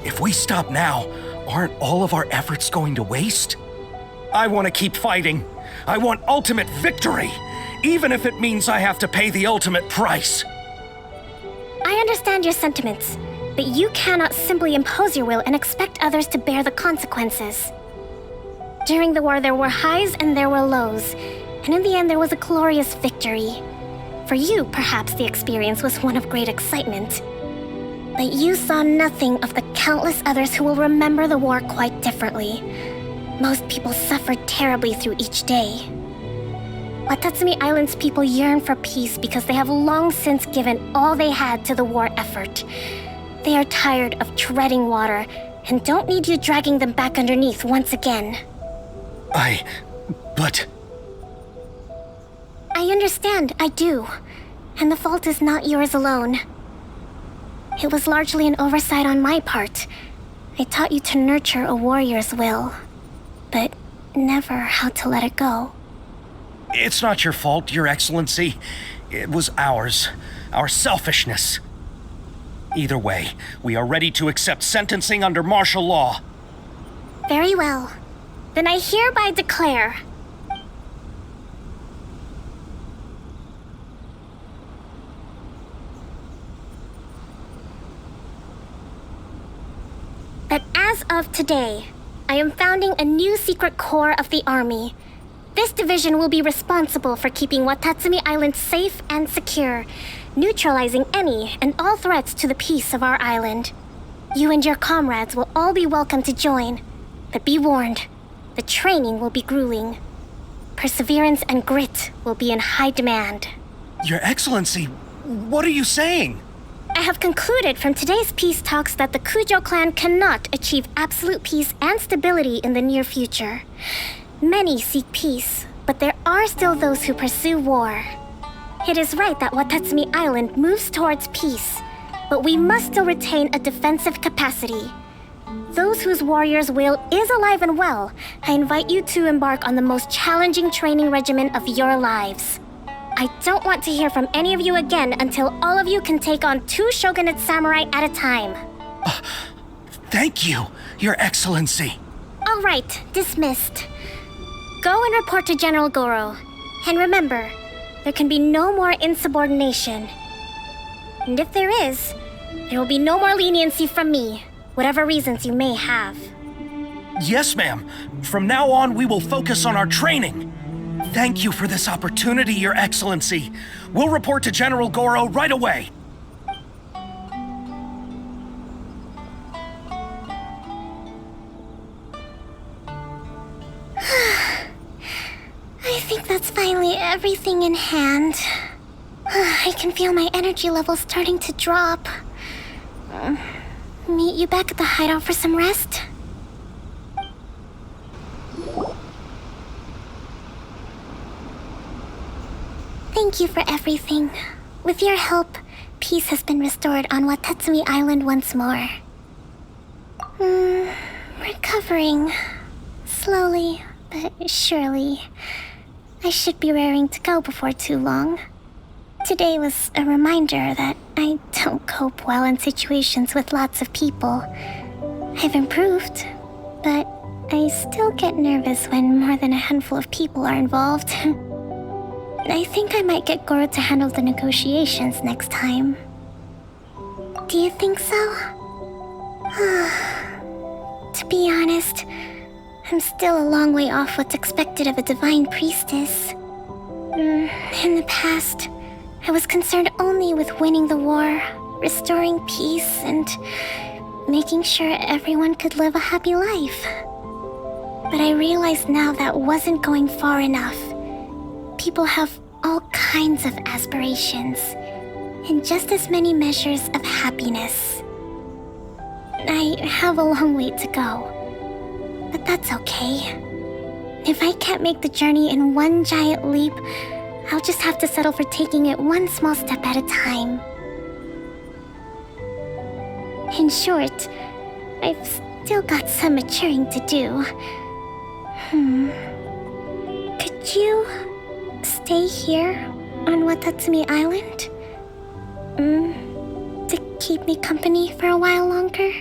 If we stop now, aren't all of our efforts going to waste? I want to keep fighting. I want ultimate victory, even if it means I have to pay the ultimate price. I understand your sentiments, but you cannot simply impose your will and expect others to bear the consequences. During the war, there were highs and there were lows, and in the end, there was a glorious victory. For you, perhaps the experience was one of great excitement. But you saw nothing of the countless others who will remember the war quite differently. Most people suffered terribly through each day. Watatsumi Island's people yearn for peace because they have long since given all they had to the war effort. They are tired of treading water and don't need you dragging them back underneath once again. But... I understand, I do. And the fault is not yours alone. It was largely an oversight on my part. I taught you to nurture a warrior's will, but never how to let it go. It's not your fault, Your Excellency. It was ours. Our selfishness. Either way, we are ready to accept sentencing under martial law. Very well. Then I hereby declare... that as of today, I am founding a new secret corps of the army. This division will be responsible for keeping Watatsumi Island safe and secure, neutralizing any and all threats to the peace of our island. You and your comrades will all be welcome to join, but be warned, the training will be grueling. Perseverance and grit will be in high demand. Your Excellency, what are you saying? I have concluded from today's peace talks that the Kujo clan cannot achieve absolute peace and stability in the near future. Many seek peace, but there are still those who pursue war. It is right that Watatsumi Island moves towards peace, but we must still retain a defensive capacity. Those whose warrior's will is alive and well, I invite you to embark on the most challenging training regimen of your lives. I don't want to hear from any of you again until all of you can take on 2 shogunate samurai at a time. Thank you, Your Excellency. All right, dismissed. Go and report to General Goro. And remember, there can be no more insubordination. And if there is, there will be no more leniency from me, whatever reasons you may have. Yes, ma'am. From now on, we will focus on our training. Thank you for this opportunity, Your Excellency. We'll report to General Goro right away. I think that's finally everything in hand. I can feel my energy levels starting to drop. Meet you back at the hideout for some rest? Thank you for everything. With your help, peace has been restored on Watatsumi Island once more. recovering. Slowly, but surely. I should be raring to go before too long. Today was a reminder that I don't cope well in situations with lots of people. I've improved, but I still get nervous when more than a handful of people are involved. I think I might get Goro to handle the negotiations next time. Do you think so? To be honest, I'm still a long way off what's expected of a divine priestess. In the past, I was concerned only with winning the war, restoring peace, and making sure everyone could live a happy life. But I realize now that wasn't going far enough. People have all kinds of aspirations, and just as many measures of happiness. I have a long way to go, but that's okay. If I can't make the journey in one giant leap, I'll just have to settle for taking it one small step at a time. In short, I've still got some maturing to do. Could you stay here on Watatsumi Island? To keep me company for a while longer?